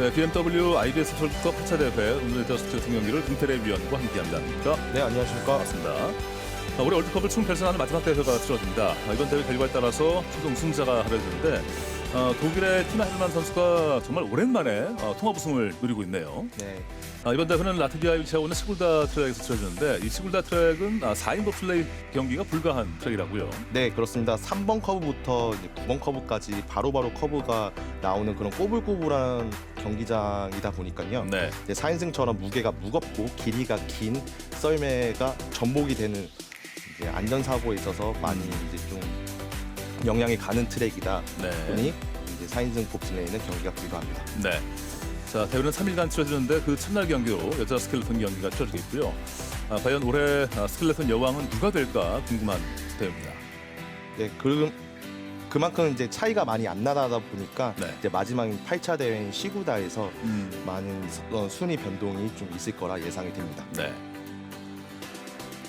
네, BMW IBS 월드컵 8차 대회 오늘의 저스트 같은 경기를 김태래 위원과 함께합니다. 네, 안녕하십니까. 반갑습니다. 올해 월드컵을 총 결승하는 마지막 대회가 치러집니다. 이번 대회 결과에 따라서 최종 우승자가 하려는데 독일의 티나 헬만 선수가 정말 오랜만에 통합 우승을 누리고 있네요. 네. 이번 대회는 라트비아에 위치하고 있는 시굴다 트랙에서 치러지는데 이 시굴다 트랙은 4인 봅슬레이 경기가 불가한 트랙이라고요. 네, 그렇습니다. 3번 커브부터 이제 9번 커브까지 바로바로 커브가 나오는 그런 꼬불꼬불한 경기장이다 보니까요. 네. 4인승처럼 무게가 무겁고 길이가 긴 썰매가 전복이 되는 이제 안전사고에 있어서 많이 이제 좀 영향이 가는 트랙이다 보니 이제 4인승 봅슬레이는 경기가 불가합니다. 네. 자, 대회는 3일간 치러지는데 그 첫날 경기로 여자 스켈레톤 경기가 치러지겠고요. 과연 올해 스켈레톤 여왕은 누가 될까 궁금한 대회입니다. 네, 그만큼 이제 차이가 많이 안 나다 보니까 이제 마지막인 8차 대회인 시구다에서 많은 순위 변동이 좀 있을 거라 예상이 됩니다. 네.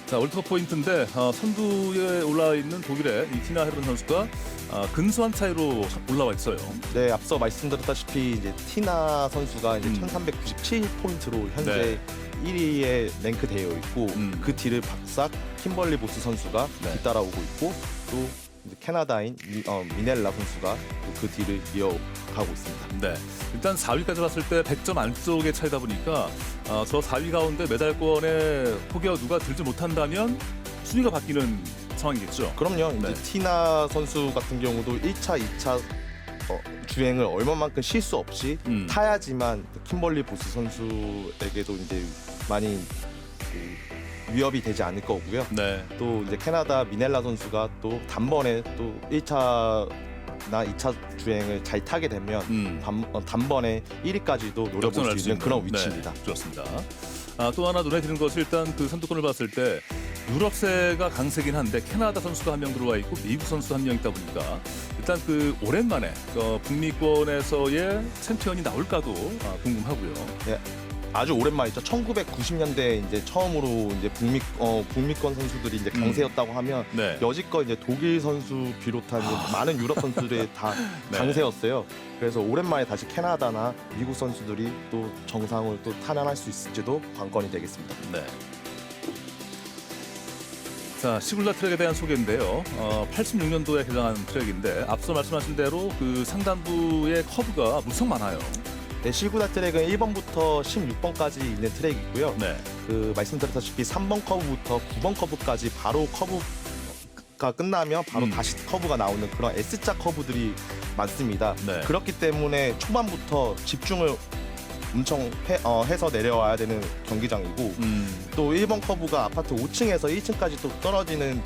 자, 월드컵 포인트인데 선두에 올라 있는 독일의 이 티나 헤르 선수가 근소한 차이로 올라와 있어요. 네, 앞서 말씀드렸다시피 이제 티나 선수가 이제 1397포인트로 현재 1위에 랭크되어 있고 그 뒤를 박삭 킴벌리 보스 선수가 뒤따라오고 있고 또 이제 캐나다인 미넬라 선수가 또 그 뒤를 이어가고 있습니다. 네, 일단 4위까지 봤을 때 100점 안쪽의 차이다 보니까 저 4위 가운데 메달권에 혹여 누가 들지 못한다면 순위가 바뀌는 상황이겠죠. 그럼요. 이제 티나 선수 같은 경우도 1차, 2차 주행을 얼마만큼 실수 없이 타야지만 킴벌리 보스 선수에게도 이제 많이 위협이 되지 않을 거고요. 네. 또 이제 캐나다 미넬라 선수가 또 단번에 또 1차나 2차 주행을 잘 타게 되면 단번에 1위까지도 노려볼 수 있는 그런 위치입니다. 네, 좋습니다. 또 하나 눈에 띄는 것이 일단 그 선두권을 봤을 때 유럽세가 강세긴 한데 캐나다 선수가 한 명 들어와 있고 미국 선수 한 명 있다 보니까 일단 그 오랜만에 북미권에서의 챔피언이 나올까도 궁금하고요. 네. 아주 오랜만이죠. 1990년대 이제 처음으로 이제 북미권 선수들이 이제 강세였다고 하면 여지껏 이제 독일 선수 비롯한 이제 많은 유럽 선수들이 다 강세였어요. 그래서 오랜만에 다시 캐나다나 미국 선수들이 또 정상을 또 탄환할 수 있을지도 관건이 되겠습니다. 네. 자, 시굴라 트랙에 대한 소개인데요. 86년도에 개장한 트랙인데 앞서 말씀하신 대로 그 상단부의 커브가 무척 많아요. 네, 시구다 트랙은 1번부터 16번까지 있는 트랙이고요. 그 말씀드렸다시피 3번 커브부터 9번 커브까지 바로 커브가 끝나면 바로 다시 커브가 나오는 그런 S자 커브들이 많습니다. 그렇기 때문에 초반부터 집중을 엄청 해서 내려와야 되는 경기장이고 또 1번 커브가 아파트 5층에서 1층까지 또 떨어지는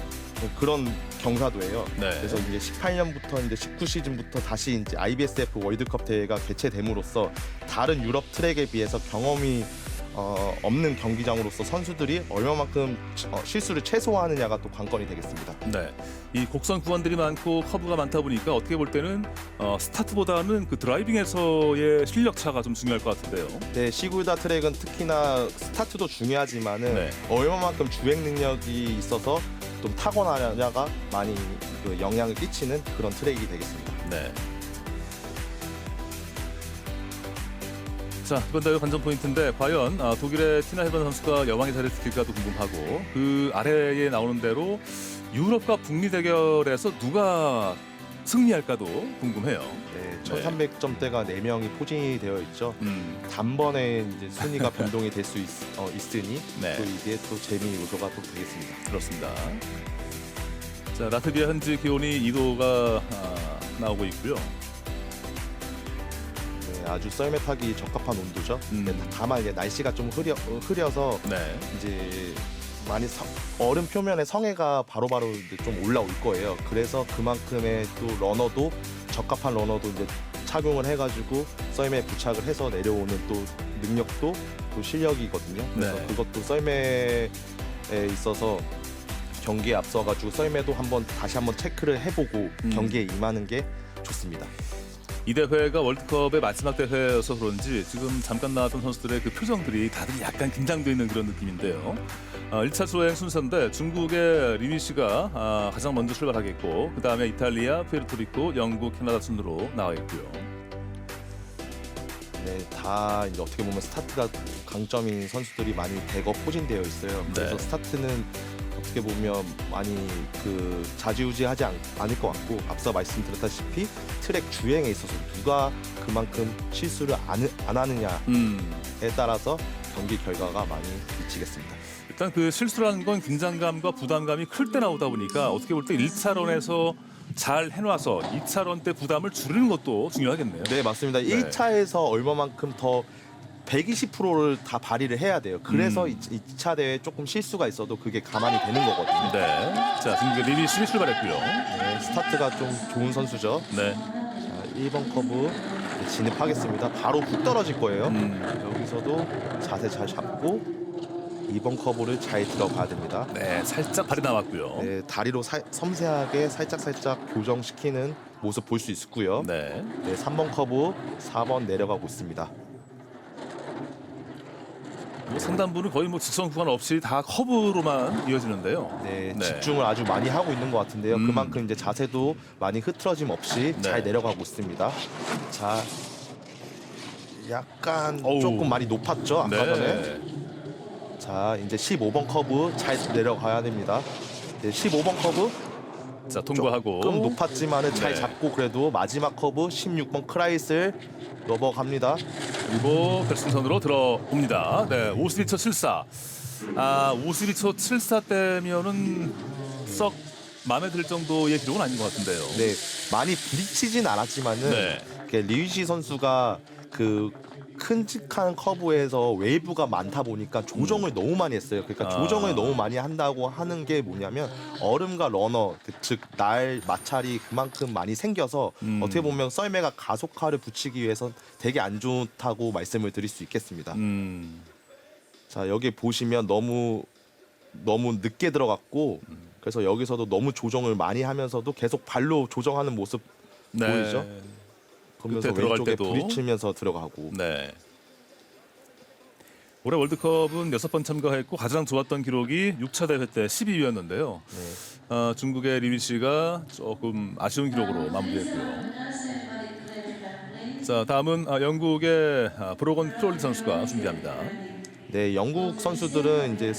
그런 경사도예요. 그래서 이제 18년부터 이제 19 시즌부터 다시 이제 IBSF 월드컵 대회가 개최됨으로써 다른 유럽 트랙에 비해서 경험이 없는 경기장으로서 선수들이 얼마만큼 실수를 최소화하느냐가 또 관건이 되겠습니다. 네, 이 곡선 구간들이 많고 커브가 많다 보니까 어떻게 볼 때는 스타트보다는 그 드라이빙에서의 실력 차가 좀 중요할 것 같은데요. 네, 시굴다 트랙은 특히나 스타트도 중요하지만은 얼마만큼 주행 능력이 있어서 좀 타고나냐가 많이 그 영향을 끼치는 그런 트랙이 되겠습니다. 네. 자, 이번 대회 관전 포인트인데 과연 독일의 티나 헬반 선수가 여왕의 자리를 지킬까도 궁금하고 그 아래에 나오는 대로 유럽과 북미 대결에서 누가 승리할까도 궁금해요. 네, 1300점대가 4명이 포진이 되어 있죠. 단번에 이제 순위가 변동이 될 수 있으니 또 이게 또 재미 요소가 또 되겠습니다. 그렇습니다. 자, 라트비아 현지 기온이 2도가 나오고 있고요. 아주 썰매 타기 적합한 온도죠. 다만 이제 날씨가 좀 흐려서 이제 많이 얼음 표면에 성해가 바로바로 이제 좀 올라올 거예요. 그래서 그만큼의 또 러너도 적합한 러너도 이제 착용을 해가지고 썰매에 부착을 해서 내려오는 또 능력도 또 실력이거든요. 그래서 그것도 썰매에 있어서 경기에 앞서가지고 썰매도 다시 한번 체크를 해보고 경기에 임하는 게 좋습니다. 이 대회가 월드컵의 마지막 대회여서 그런지 지금 잠깐 나왔던 선수들의 그 표정들이 다들 약간 긴장되어 있는 그런 느낌인데요. 1차 수행 순서인데 중국의 리니 씨가 가장 먼저 출발하겠고 그 다음에 이탈리아, 푸에르토리코, 영국, 캐나다 순으로 나와 있고요. 네, 다 이제 어떻게 보면 스타트가 강점인 선수들이 많이 대거 포진되어 있어요. 그래서 네. 스타트는 어떻게 보면 많이 좌지우지하지 않을 것 같고, 앞서 말씀드렸다시피 트랙 주행에 있어서 누가 그만큼 실수를 안 하느냐에 따라서 경기 결과가 많이 미치겠습니다. 일단 그 실수라는 건 긴장감과 부담감이 클 때 나오다 보니까 어떻게 볼 때 1차론에서 잘 해놔서 2차론 때 부담을 줄이는 것도 중요하겠네요. 네, 맞습니다. 1차에서 얼마만큼 더 120%를 다 발휘를 해야 돼요. 그래서 2차 대회에 조금 실수가 있어도 그게 가만히 되는 거거든요. 네. 자, 지금 리비시 출발했고요. 네, 스타트가 좀 좋은 선수죠. 네. 자, 1번 커브 진입하겠습니다. 바로 훅 떨어질 거예요. 여기서도 자세 잘 잡고 2번 커브를 잘 들어가야 됩니다. 네, 살짝 발이 나왔고요. 네, 다리로 섬세하게 살짝 교정시키는 모습 볼 수 있고요. 네. 네, 3번 커브 4번 내려가고 있습니다. 뭐 상단부는 거의 뭐 직선 구간 없이 다 커브로만 이어지는데요. 네, 네. 집중을 아주 많이 하고 있는 것 같은데요. 그만큼 이제 자세도 많이 흐트러짐 없이 네. 잘 내려가고 있습니다. 자, 약간 어우. 조금 많이 높았죠, 아까 전에. 네. 자, 이제 15번 커브 잘 내려가야 됩니다. 네, 15번 커브 자, 통과하고. 조금 높았지만은 잘 네. 잡고, 그래도 마지막 커브 16번 크라이슬 넘어갑니다. 그리고 결승선으로 들어옵니다. 네, 52초 74. 52초 74 때면은 썩 마음에 들 정도의 기록은 아닌 것 같은데요. 네, 많이 부딪히진 않았지만은 네. 리우시 선수가 그 큼직한 커브에서 웨이브가 많다 보니까 조정을 너무 많이 했어요. 그러니까 조정을 너무 많이 한다고 하는 게 뭐냐면 얼음과 러너, 즉 날 마찰이 그만큼 많이 생겨서 어떻게 보면 썰매가 가속화를 붙이기 위해서 되게 안 좋다고 말씀을 드릴 수 있겠습니다. 자, 여기 보시면 너무 늦게 들어갔고, 그래서 여기서도 너무 조정을 많이 하면서도 계속 발로 조정하는 모습 네. 보이죠? 그러면서 그때 들어갈 왼쪽에 때도. 부딪히면서 들어가고. 네. 올해 월드컵은 6번 참가했고 가장 좋았던 기록이 6차 대회 때 12위였는데요. 네. 중국의 리비 씨가 조금 아쉬운 기록으로 마무리했고요. 자, 다음은 영국의 브로건 크롤리 선수가 준비합니다. 네, 영국 선수들은 이제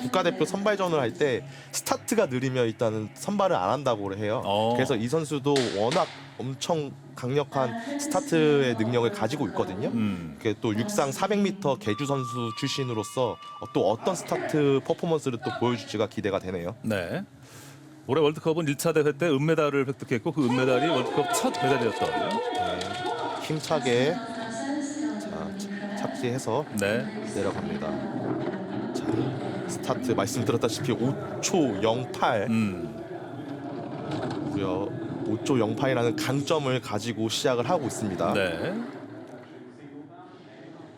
국가대표 선발전을 할 때 스타트가 느리면 일단은 선발을 안 한다고 해요. 그래서 이 선수도 워낙 엄청 강력한 스타트의 능력을 가지고 있거든요. 그게 또 육상 400m 계주 선수 출신으로서 또 어떤 스타트 퍼포먼스를 또 보여줄지가 기대가 되네요. 네. 올해 월드컵은 1차 대회 때 은메달을 획득했고 그 은메달이 월드컵 첫 메달이었던. 네, 힘차게 자, 착지해서 네. 내려갑니다. 자, 스타트 말씀드렸다시피 5초 08 무려 5초 08이라는 강점을 가지고 시작을 하고 있습니다. 네.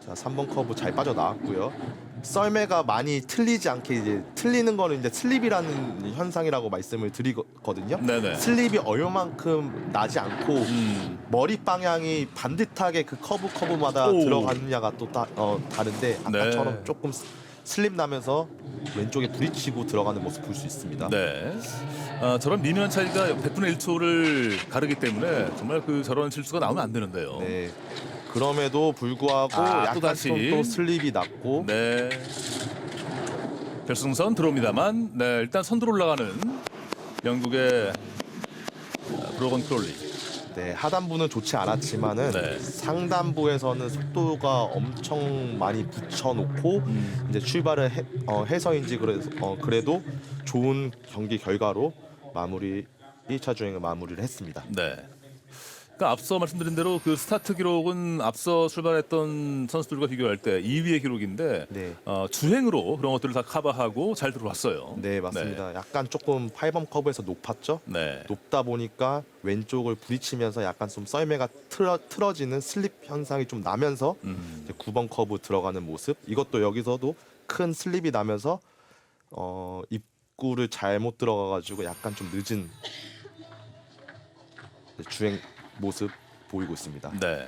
자, 3번 커브 잘 빠져나왔고요. 썰매가 많이 틀리지 않게, 이제 틀리는 거는 이제 슬립이라는 현상이라고 말씀을 드리거든요. 네네. 슬립이 얼마만큼 나지 않고 머리 방향이 반듯하게 그 커브마다 들어가느냐가 또 다른데, 아까처럼 네. 조금 슬립 나면서 왼쪽에 부딪히고 들어가는 모습 볼 수 있습니다. 네. 저런 미묘한 차이가 100분의 1초를 가르기 때문에 정말 저런 실수가 나오면 안 되는데요. 네. 그럼에도 불구하고 약간 또다시. 또 슬립이 났고. 네. 결승선 들어옵니다만, 네, 일단 선두로 올라가는 영국의 브로건 크롤리. 네, 하단부는 좋지 않았지만은 네. 상단부에서는 속도가 엄청 많이 붙여놓고 이제 출발을 해서인지 그래도 좋은 경기 결과로 1차 주행을 마무리를 했습니다. 네. 그러니까 앞서 말씀드린 대로 그 스타트 기록은 앞서 출발했던 선수들과 비교할 때 2위의 기록인데 네. 주행으로 그런 것들을 다 커버하고 잘 들어왔어요. 네, 맞습니다. 약간 조금 8번 커브에서 높았죠. 네. 높다 보니까 왼쪽을 부딪히면서 약간 좀 썰매가 틀어지는 슬립 현상이 좀 나면서 이제 9번 커브 들어가는 모습. 이것도 여기서도 큰 슬립이 나면서 입구를 잘못 들어가가지고 약간 좀 늦은 주행 모습 보이고 있습니다. 네.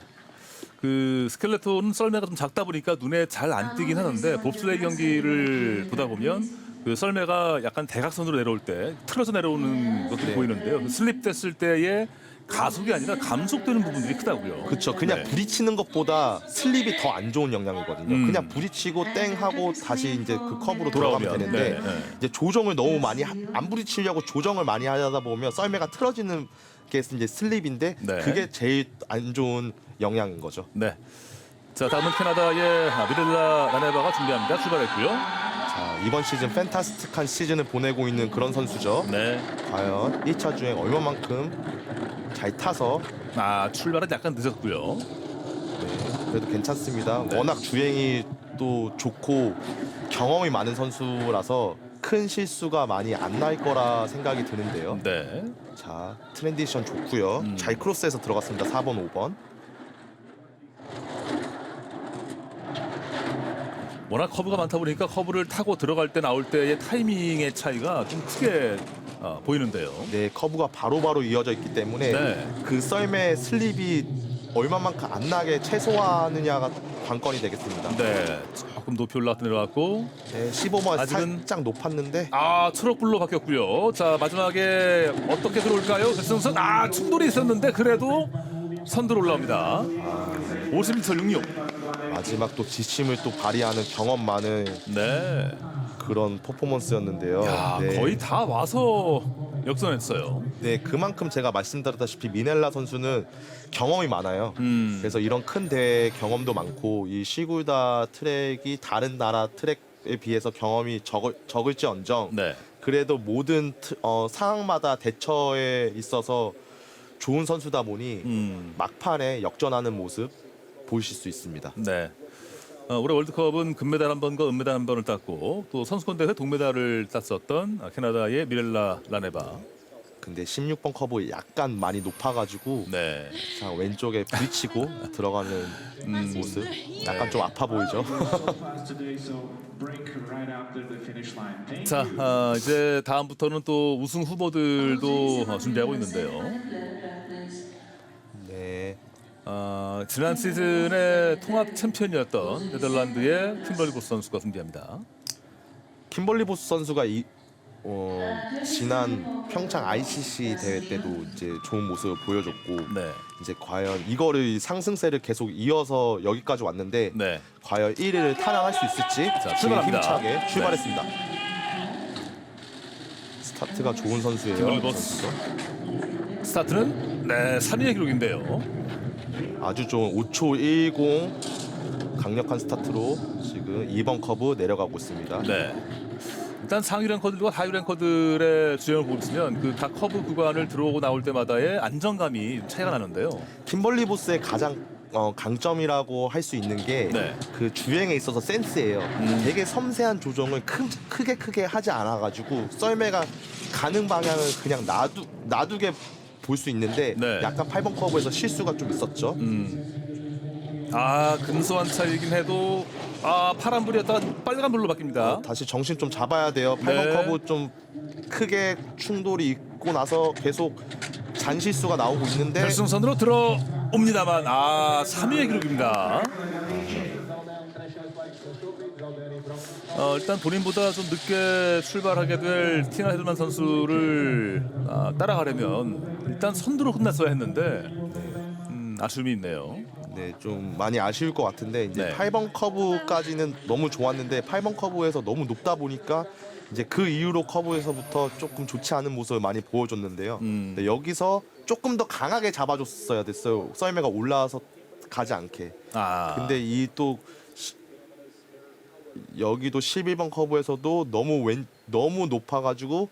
그 스켈레톤은 썰매가 좀 작다 보니까 눈에 잘 안 띄긴 하는데 봅슬레이 경기를 보다 보면 그 썰매가 약간 대각선으로 내려올 때 틀어서 내려오는 것도 네. 보이는데요. 그 슬립 됐을 때의 가속이 아니라 감속되는 부분들이 크다고요. 그렇죠. 그냥 네. 부딪히는 것보다 슬립이 더 안 좋은 영향이거든요. 음. 그냥 부딪히고 땡 하고 다시 이제 그 컵으로 돌아가면 돌아오면, 되는데 네, 네. 이제 조정을 너무 많이 안 부딪히려고 조정을 많이 하다 보면 썰매가 틀어지는 게 이제 슬립인데 네. 그게 제일 안 좋은 영향인 거죠. 네. 자, 다음은 캐나다의 미렐라 라네바가 준비합니다. 출발했고요. 자, 이번 시즌 팬타스틱한 시즌을 보내고 있는 그런 선수죠. 네. 과연 1차 주행 얼마만큼 잘 타서 출발은 약간 늦었고요. 그래도 괜찮습니다. 네. 워낙 주행이 또 좋고 경험이 많은 선수라서 큰 실수가 많이 안 날 거라 생각이 드는데요. 네. 자, 트랜지션 좋고요. 잘 크로스해서 들어갔습니다. 4번, 5번. 워낙 커브가 많다 보니까 커브를 타고 들어갈 때 나올 때의 타이밍의 차이가 좀 크게 보이는데요. 네, 커브가 바로바로 이어져 있기 때문에 네. 그 썰매 슬립이 얼마만큼 안 나게 최소화하느냐가 관건이 되겠습니다. 네. 조금 높이 올라갔다 내려갔고 네, 15번 아직은- 살짝 높았는데 초록불로 바뀌었고요. 자, 마지막에 어떻게 들어올까요? 백승선 충돌이 있었는데 그래도 선두로 올라옵니다. 51.66. 마지막 또 지침을 또 발휘하는 경험 많은 네. 그런 퍼포먼스였는데요. 야, 네. 거의 다 와서 역전했어요. 네, 그만큼 제가 말씀드렸다시피 미넬라 선수는 경험이 많아요. 그래서 이런 큰 대회 경험도 많고 이 시굴다 트랙이 다른 나라 트랙에 비해서 경험이 적을지언정 네. 그래도 모든 상황마다 대처에 있어서 좋은 선수다 보니 막판에 역전하는 모습 보실 수 있습니다. 네. 올해 월드컵은 금메달 한 번과 은메달 한 번을 땄고 또 선수권 대회 동메달을 땄었던 캐나다의 미렐라 라네바. 근데 16번 커브 약간 많이 높아가지고 네. 자, 왼쪽에 부딪히고 들어가는 모습 약간 좀 아파 보이죠. 자, 이제 다음부터는 또 우승 후보들도 준비하고 있는데요. 네. 지난 시즌의 통합 챔피언이었던 네덜란드의 킴벌리 보스 선수가 준비합니다. 킴벌리 보스 선수가 지난 평창 ICC 대회 때도 이제 좋은 모습을 보여줬고 네. 이제 과연 이거를 상승세를 계속 이어서 여기까지 왔는데 네. 과연 1위를 탈환할 수 있을지 자, 지금 출발합니다. 힘차게 출발했습니다. 스타트가 좋은 선수예요. 킴벌리 보스. 스타트는 3위의 기록인데요. 아주 좋은 5초 10 강력한 스타트로 지금 2번 커브 내려가고 있습니다. 네. 일단 상위 랭커들과 하위 랭커들의 주행을 보고 있으면 그 각 커브 구간을 들어오고 나올 때마다의 안정감이 차이가 나는데요. 킴벌리 보스의 가장 강점이라고 할 수 있는 게 네. 그 주행에 있어서 센스예요. 되게 섬세한 조정을 크게 하지 않아가지고 썰매가 가는 방향을 그냥 놔두게 볼 수 있는데 네. 약간 8번 커브에서 실수가 좀 있었죠. 근소한 차이긴 해도 파란불이었다가 빨간불로 바뀝니다. 다시 정신 좀 잡아야 돼요. 8번 네. 커브 좀 크게 충돌이 있고 나서 계속 잔실수가 나오고 있는데 결승선으로 들어옵니다만 3위의 기록입니다. 일단 본인보다 좀 늦게 출발하게 될 티나 헤들만 선수를 따라가려면 일단 선두로 끝났어야 했는데 아쉬움이 있네요. 네, 좀 많이 아쉬울 것 같은데 이제 네. 8번 커브까지는 너무 좋았는데 8번 커브에서 너무 높다 보니까 이제 그 이후로 커브에서부터 조금 좋지 않은 모습을 많이 보여줬는데요. 근데 여기서 조금 더 강하게 잡아줬어야 됐어요. 썰매가 올라와서 가지 않게. 근데 이 또 여기도 11번 커브에서도 너무 높아가지고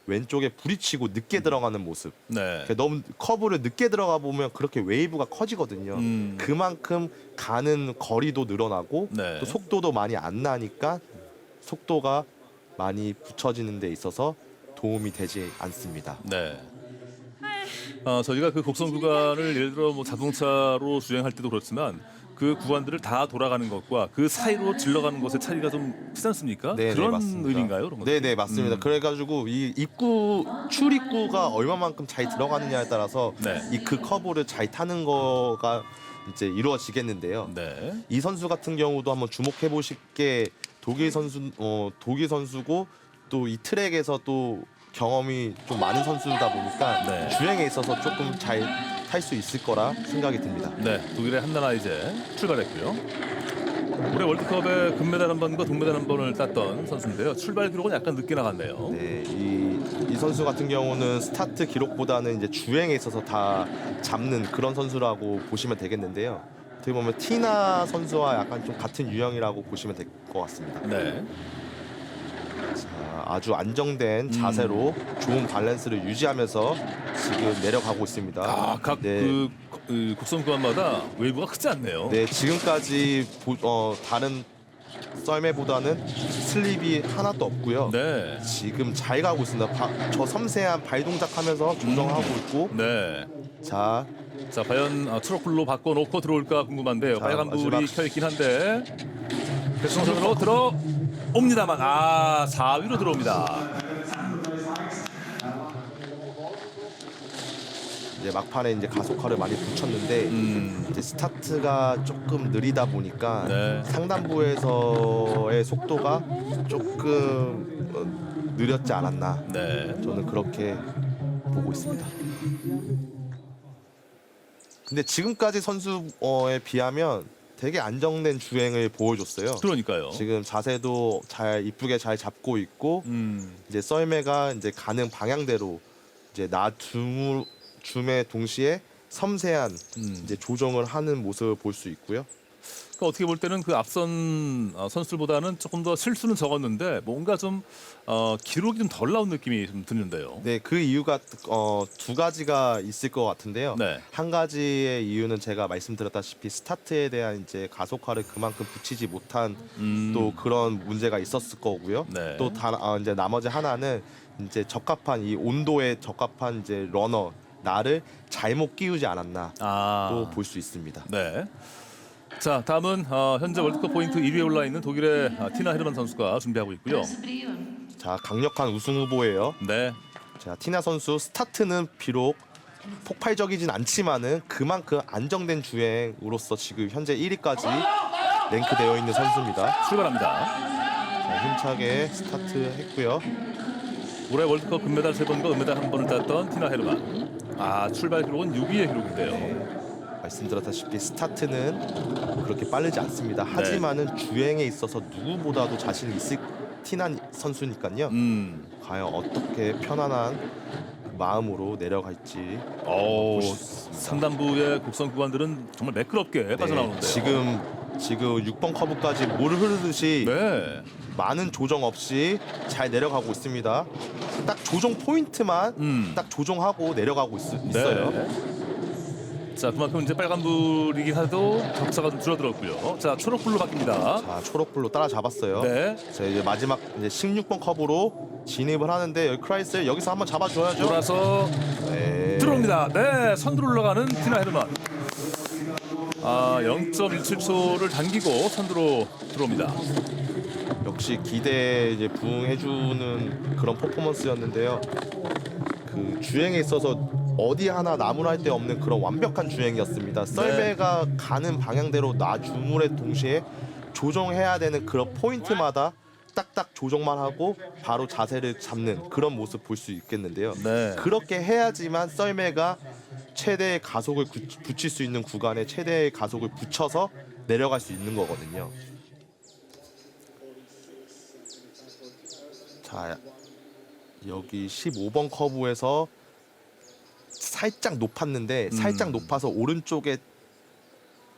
왼쪽에 부딪히고 늦게 들어가는 모습. 네. 그러니까 너무 커브를 늦게 들어가 보면 그렇게 웨이브가 커지거든요. 그만큼 가는 거리도 늘어나고 네. 또 속도도 많이 안 나니까 속도가 많이 붙여지는 데 있어서 도움이 되지 않습니다. 네. 저희가 그 곡선 구간을 예를 들어 뭐 자동차로 주행할 때도 그렇지만 그 구간들을 다 돌아가는 것과 그 사이로 질러가는 것의 차이가 좀 크지 않습니까? 네, 그런 맞습니다. 의미인가요? 그런 것들? 네네 맞습니다. 그래가지고 이 출입구가 얼마만큼 잘 들어가느냐에 따라서 네. 이 그 커브를 잘 타는 거가 이제 이루어지겠는데요. 네. 이 선수 같은 경우도 한번 주목해 보실 게 독일 선수고 또 이 트랙에서 또 경험이 좀 많은 선수다 보니까 네. 주행에 있어서 조금 잘 탈 수 있을 거라 생각이 듭니다. 네, 독일의 한나나 이제 출발했고요. 올해 월드컵에 금메달 한 번과 동메달 한 번을 땄던 선수인데요. 출발 기록은 약간 늦게 나갔네요. 네, 이 선수 같은 경우는 스타트 기록보다는 이제 주행에 있어서 다 잡는 그런 선수라고 보시면 되겠는데요. 어떻게 보면 티나 선수와 약간 좀 같은 유형이라고 보시면 될 것 같습니다. 네. 자, 아주 안정된 자세로 좋은 밸런스를 유지하면서 지금 내려가고 있습니다. 각 네. 그 곡선 구간마다 웨이브가 크지 않네요. 네, 지금까지 다른 썰매보다는 슬립이 하나도 없고요. 네. 지금 잘 가고 있습니다. 저 섬세한 발 동작하면서 조정하고 있고. 네. 자, 과연 트러플로 바꿔놓고 들어올까 궁금한데요. 자, 빨간 불이 마지막. 켜있긴 한데 결승선으로 들어옵니다만 4위로 들어옵니다. 이제 막판에 이제 가속화를 많이 붙였는데 이제 스타트가 조금 느리다 보니까 네. 상단부에서의 속도가 조금 느렸지 않았나. 네. 저는 그렇게 보고 있습니다. 근데 지금까지 선수에 비하면 되게 안정된 주행을 보여줬어요. 그러니까요. 지금 자세도 잘 이쁘게 잘 잡고 있고 이제 썰매가 이제 가는 방향대로 이제 줌에 동시에 섬세한 이제 조정을 하는 모습을 볼 수 있고요. 그러니까 어떻게 볼 때는 그 앞선 선수들보다는 조금 더 실수는 적었는데 뭔가 좀 기록이 좀 덜 나온 느낌이 좀 드는데요. 네, 그 이유가 두 가지가 있을 것 같은데요. 네. 한 가지의 이유는 제가 말씀드렸다시피 스타트에 대한 이제 가속화를 그만큼 붙이지 못한 또 그런 문제가 있었을 거고요. 네. 또 이제 나머지 하나는 이제 적합한 이 온도에 적합한 이제 러너 나를 잘못 끼우지 않았나 또 볼 수 있습니다. 네. 자, 다음은 현재 월드컵 포인트 1위에 올라 있는 독일의 티나 헤르만 선수가 준비하고 있고요. 자, 강력한 우승 후보예요. 네. 자, 티나 선수 스타트는 비록 폭발적이진 않지만은 그만큼 안정된 주행으로서 지금 현재 1위까지 랭크되어 있는 선수입니다. 출발합니다. 자, 힘차게 스타트했고요. 올해 월드컵 금메달 3번과 은메달 1번을 땄던 티나 헤르만. 출발 기록은 6위의 기록인데요. 말씀드렸다시피 스타트는 그렇게 빠르지 않습니다. 하지만은 주행에 있어서 누구보다도 자신 있을 티나 선수니까요. 과연 어떻게 편안한 마음으로 내려갈지 보실 수 있습니다. 상단부의 곡선 구간들은 정말 매끄럽게 빠져나오는데요. 지금 6번 커브까지 물 흐르듯이 네. 많은 조정 없이 잘 내려가고 있습니다. 딱 조정 포인트만 딱 조정하고 내려가고 있어요. 네. 자, 그만큼 이제 빨간불이긴 해도 격차가 좀 줄어들었고요. 자, 초록불로 바뀝니다. 자, 초록불로 따라잡았어요. 네. 자, 이제 마지막 이제 16번 커브로 진입을 하는데 여기 크라이스 여기서 한번 잡아줘야죠. 돌아서 네. 들어옵니다. 네, 선두로 올라가는 티나 헤르만. 0.17초를 당기고 선두로 들어옵니다. 역시 기대에 이제 부응해주는 그런 퍼포먼스였는데요. 그 주행에 있어서 어디 하나 나무랄 데 없는 그런 완벽한 주행이었습니다. 썰매가 가는 방향대로 주물에 동시에 조정해야 되는 그런 포인트마다 딱딱 조정만 하고 바로 자세를 잡는 그런 모습 볼 수 있겠는데요. 네. 그렇게 해야지만 썰매가 최대의 가속을 붙일 수 있는 구간에 최대의 가속을 붙여서 내려갈 수 있는 거거든요. 자, 여기 15번 커브에서 살짝 높았는데 살짝 높아서 오른쪽에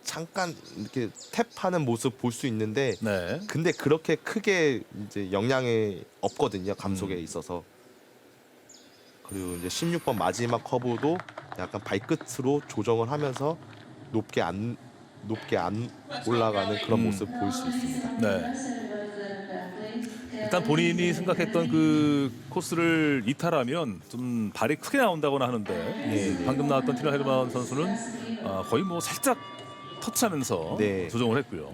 잠깐 이렇게 탭하는 모습 볼 수 있는데 네. 근데 그렇게 크게 이제 영향이 없거든요. 감속에 있어서. 그리고 이제 16번 마지막 커브도 약간 발끝으로 조정을 하면서 높게 안 올라가는 그런 모습 볼 수 있습니다. 네. 일단 본인이 생각했던 그 코스를 이탈하면 좀 발이 크게 나온다고나 하는데 방금 나왔던 티나 헤르만 선수는 거의 뭐 살짝 터치하면서 네. 조정을 했고요.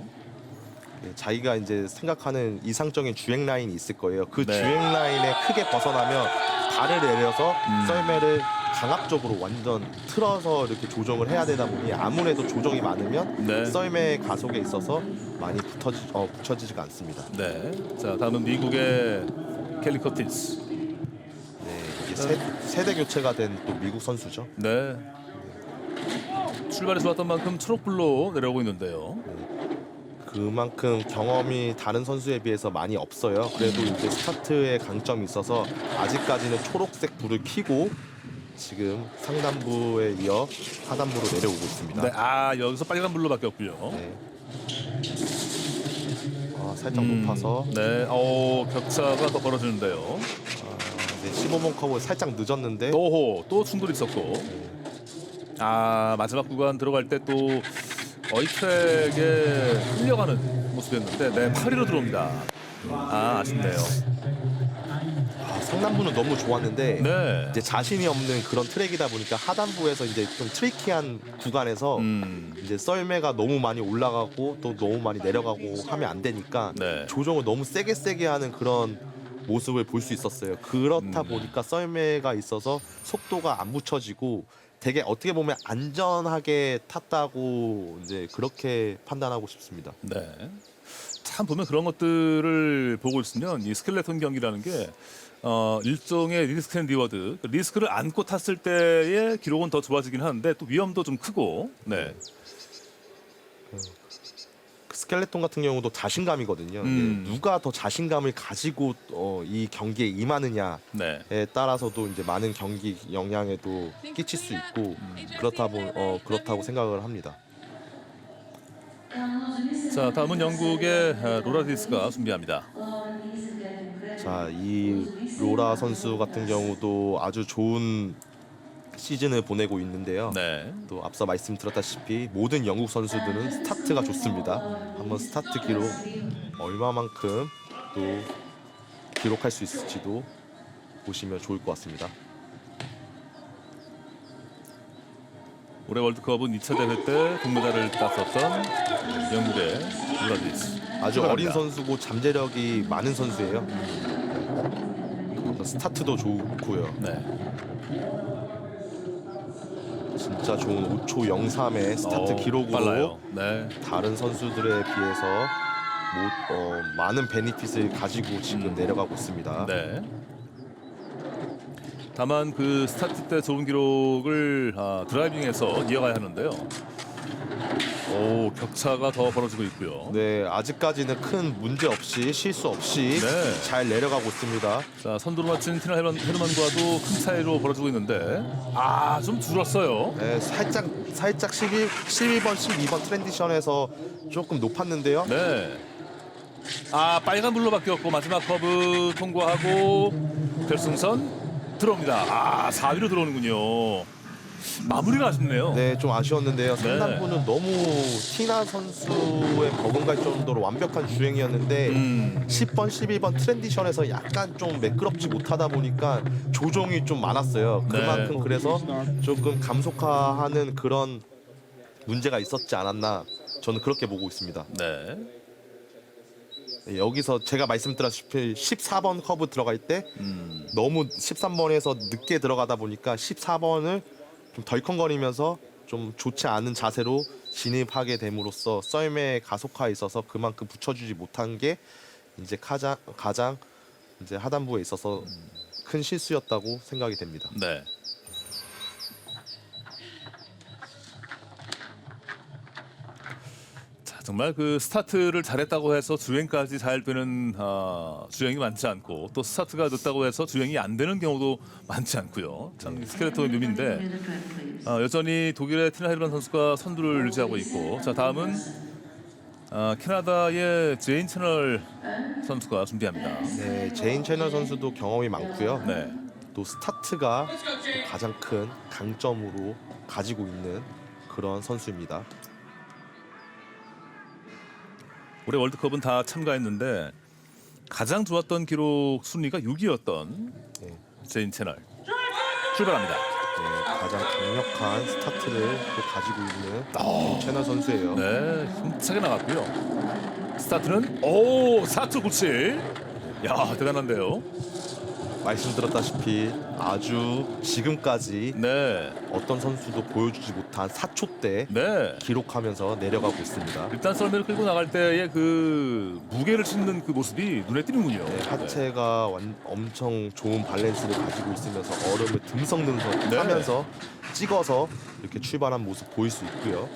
네, 자기가 이제 생각하는 이상적인 주행 라인이 있을 거예요. 그 네. 주행 라인에 크게 벗어나면 발을 내려서 썰매를 강압적으로 완전 틀어서 이렇게 조정을 해야 되다 보니 아무래도 조정이 많으면 네. 썰매 가속에 있어서 많이 붙여지지가 않습니다. 네. 자, 다음은 미국의 켈리 커티스. 네, 세대 교체가 된 또 미국 선수죠. 네. 출발이 좋았던 만큼 초록불로 내려오고 있는데요. 그만큼 경험이 다른 선수에 비해서 많이 없어요. 그래도 이제 스타트에 강점이 있어서 아직까지는 초록색 불을 켜고 지금 상단부에 이어 하단부로 내려오고 있습니다. 네. 아, 여기서 빨간 불로 바뀌었고요. 네. 살짝 높아서 네. 격차가 더 벌어지는데요. 이제 15번 커브 살짝 늦었는데 또 충돌이 있었고. 마지막 구간 들어갈 때 또 트랙에 흘려가는 모습이었는데, 네, 8위로 들어옵니다. 아쉽네요. 상단부는 너무 좋았는데 네. 이제 자신이 없는 그런 트랙이다 보니까 하단부에서 이제 좀 트리키한 구간에서 이제 썰매가 너무 많이 올라가고 또 너무 많이 내려가고 하면 안 되니까 네. 조정을 너무 세게 하는 그런 모습을 볼 수 있었어요. 그렇다 보니까 썰매가 있어서 속도가 안 붙여지고 되게 어떻게 보면 안전하게 탔다고 이제 그렇게 판단하고 싶습니다. 네. 참 보면 그런 것들을 보고 있으면 이 스켈레톤 경기라는 게 일종의 리스크 앤 리워드, 리스크를 안고 탔을 때의 기록은 더 좋아지긴 하는데 또 위험도 좀 크고. 네. 그 스켈레톤 같은 경우도 자신감이거든요. 이게 누가 더 자신감을 가지고 이 경기에 임하느냐에 네. 따라서도 이제 많은 경기 영향에도 끼칠 수 있고 그렇다고 생각을 합니다. 자, 다음은 영국의 로라 디스가 준비합니다. 자, 이 로라 선수 같은 경우도 아주 좋은 시즌을 보내고 있는데요. 네. 또 앞서 말씀드렸다시피 모든 영국 선수들은 스타트가 좋습니다. 한번 스타트 기록 얼마만큼 또 기록할 수 있을지도 보시면 좋을 것 같습니다. 올해 월드컵은 2차 대회 때 동메달을 땄었던 영국의 로라 디스. 아주 어린 선수고 잠재력이 많은 선수예요. 스타트도 좋고요. 네. 진짜 좋은 5초 03의 스타트 기록으로 빨라요. 네. 다른 선수들에 비해서 많은 베니핏을 가지고 지금 내려가고 있습니다. 네. 다만 그 스타트 때 좋은 기록을 드라이빙에서 이어가야 하는데요. 격차가 더 벌어지고 있고요. 네, 아직까지는 큰 문제 없이 실수 없이 네. 잘 내려가고 있습니다. 자, 선두로 마친 티나 헤르만과도 큰 차이로 벌어지고 있는데 좀 줄었어요. 네, 살짝 12번, 12번 트랜지션에서 조금 높았는데요. 네. 빨간 불로 바뀌었고 마지막 커브 통과하고 결승선 들어옵니다. 4위로 들어오는군요. 마무리가 아쉽네요. 네, 좀 아쉬웠는데요. 상단부는 너무 티나 선수의 버금갈 정도로 완벽한 주행이었는데 10번, 12번 트랜지션에서 약간 좀 매끄럽지 못하다 보니까 조정이 좀 많았어요. 그만큼 그래서 조금 감속화하는 그런 문제가 있었지 않았나 저는 그렇게 보고 있습니다. 네. 여기서 제가 말씀드렸다시피 14번 커브 들어갈 때 너무 13번에서 늦게 들어가다 보니까 14번을 좀 덜컹거리면서 좀 좋지 않은 자세로 진입하게 됨으로써 썰매의 가속화에 있어서 그만큼 붙여주지 못한 게 이제 가장 이제 하단부에 있어서 큰 실수였다고 생각이 됩니다. 네. 정말 그 스타트를 잘했다고 해서 주행까지 잘 되는 주행이 많지 않고 또 스타트가 늦다고 해서 주행이 안 되는 경우도 많지 않고요. 참 스켈레톤의 묘미인데 여전히 독일의 티나 헤르만 선수가 선두를 유지하고 있고 자 다음은 캐나다의 제인 채널 선수가 준비합니다. 네, 제인 채널 선수도 경험이 많고요. 네. 또 스타트가 또 가장 큰 강점으로 가지고 있는 그런 선수입니다. 올해 월드컵은 다 참가했는데 가장 좋았던 기록 순위가 6위였던 제인 채널 출발합니다. 네, 가장 강력한 스타트를 또 가지고 있는 제인 채널 선수예요. 네, 힘차게 나갔고요. 스타트는 4초 97. 야, 대단한데요. 말씀드렸다시피 아주 지금까지 네. 어떤 선수도 보여주지 못한 4초대 네. 기록하면서 내려가고 있습니다. 일단 썰매를 끌고 나갈 때의 그 무게를 싣는 그 모습이 눈에 띄는군요. 네, 하체가 엄청 좋은 밸런스를 가지고 있으면서 얼음을 듬성듬성 네. 타면서 찍어서 이렇게 출발한 모습 보일 수 있고요.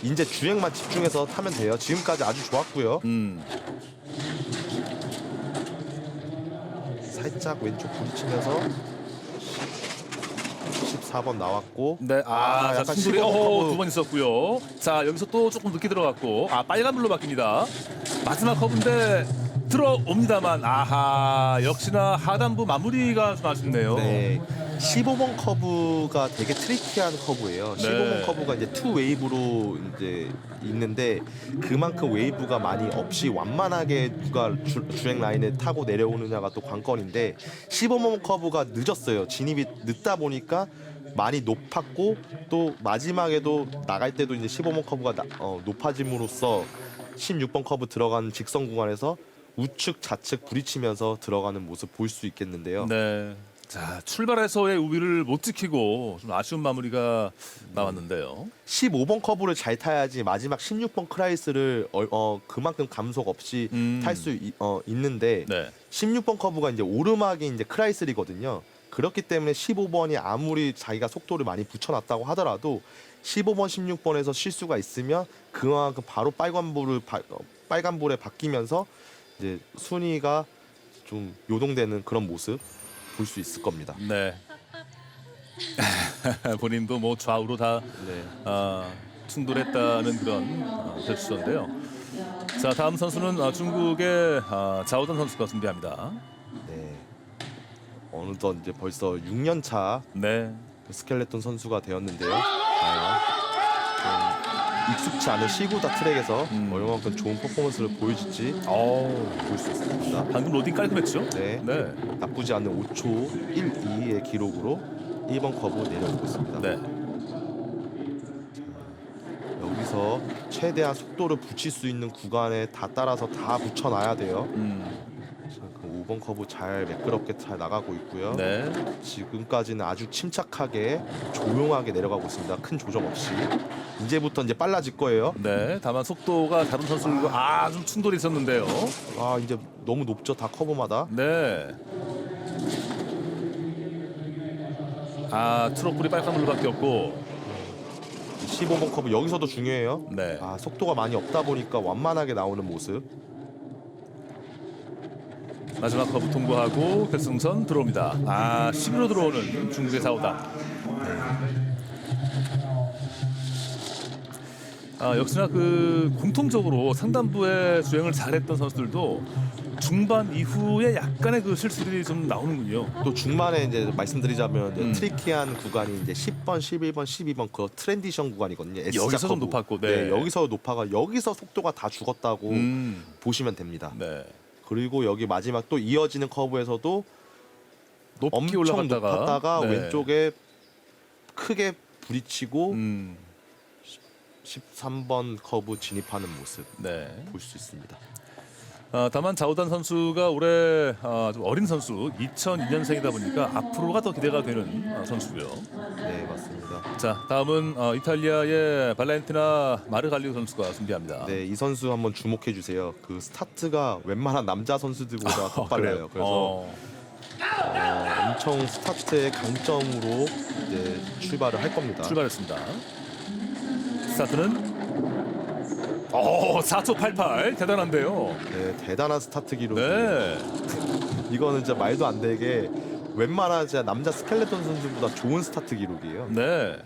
이제 주행만 집중해서 타면 돼요. 지금까지 아주 좋았고요. 살짝 왼쪽 부딪히면서 14번 나왔고 네, 자, 약간 충돌이 15번 커브. 2번 있었고요. 자, 여기서 또 조금 늦게 들어갔고, 빨간 불로 바뀝니다. 마지막 커브인데 들어옵니다만, 역시나 하단부 마무리가 좀 아쉽네요. 네, 15번 커브가 되게 트리키한 커브예요. 15번 커브가 이제 투 웨이브로 이제 있는데 그만큼 웨이브가 많이 없이 완만하게 누가 주행 라인을 타고 내려오느냐가 또 관건인데 15번 커브가 늦었어요. 진입이 늦다 보니까 많이 높았고 또 마지막에도 나갈 때도 이제 15번 커브가 높아짐으로써 16번 커브 들어가는 직선 구간에서 우측 좌측 부딪히면서 들어가는 모습 볼 수 있겠는데요. 네. 자, 출발에서의 우위를 못 지키고 좀 아쉬운 마무리가 나왔는데요. 15번 커브를 잘 타야지 마지막 16번 크라이스를 그만큼 감속 없이 탈 수 있는데 네. 16번 커브가 이제 오르막이 이제 크라이슬이거든요. 그렇기 때문에 15번이 아무리 자기가 속도를 많이 붙여놨다고 하더라도 15번, 16번에서 실수가 있으면 그만큼 바로 빨간불에 바뀌면서 이제 순위가 좀 요동되는 그런 모습 볼 수 있을 겁니다. 네. 본인도 뭐 좌우로 다 네. 충돌했다는 그런 제스처인데요. 자, 다음 선수는 중국의 자오단 선수가 준비합니다. 네. 어느덧 이제 벌써 6년 차 네. 스켈레톤 선수가 되었는데요. 과연 좀 익숙치 않은 시구다 트랙에서 얼마만큼 좋은 퍼포먼스를 보여줄지 볼 수 있습니다. 방금 로딩 깔끔했죠? 네. 네. 나쁘지 않은 5초 12의 기록으로 1번 커브 내려오고 있습니다. 네. 여기서 최대한 속도를 붙일 수 있는 구간에 다 따라서 다 붙여놔야 돼요. 자, 그 5번 커브 잘 매끄럽게 잘 나가고 있고요. 네. 지금까지는 아주 침착하게 조용하게 내려가고 있습니다. 큰 조정 없이. 이제부터 이제 빨라질 거예요. 네. 다만 속도가 다른 선수들과 좀 충돌이 있었는데요. 이제 너무 높죠. 다 커브마다. 네. 트럭불이 빨간불로 바뀌었고. 15번 커브 여기서도 중요해요. 네. 속도가 많이 없다 보니까 완만하게 나오는 모습. 마지막 커브 통과하고 결승선 들어옵니다. 11로 들어오는 중국의 사오단. 역시나 그 공통적으로 상단부에 주행을 잘했던 선수들도 중반 이후에 약간의 그 실수들이 좀 나오는군요. 또 중반에 이제 말씀드리자면 이제 트리키한 구간이 이제 10번, 11번, 12번 그 트랜지션 구간이거든요. 여기서 좀 높았고, 네. 여기서 높아가 여기서 속도가 다 죽었다고 보시면 됩니다. 네. 그리고 여기 마지막 또 이어지는 커브에서도 높게 엄청 올라갔다가 높았다가 네. 왼쪽에 크게 부딪히고 13번 커브 진입하는 모습 네. 볼 수 있습니다. 다만 자오단 선수가 올해 좀 어린 선수 2002년생이다 보니까 앞으로가 더 기대가 되는 선수고요. 네, 맞습니다. 자, 다음은 이탈리아의 발렌티나 마르갈리오 선수가 준비합니다. 네, 이 선수 한번 주목해 주세요. 그 스타트가 웬만한 남자 선수들보다 더 빨라요. 그래서 엄청 스타트의 강점으로 이제 출발을 할 겁니다. 출발했습니다. 스타트는 4초 88 대단한데요. 네, 대단한 스타트 기록. 네. 이거는 진짜 말도 안 되게 웬만한 진짜 남자 스켈레톤 선수보다 좋은 스타트 기록이에요. 네.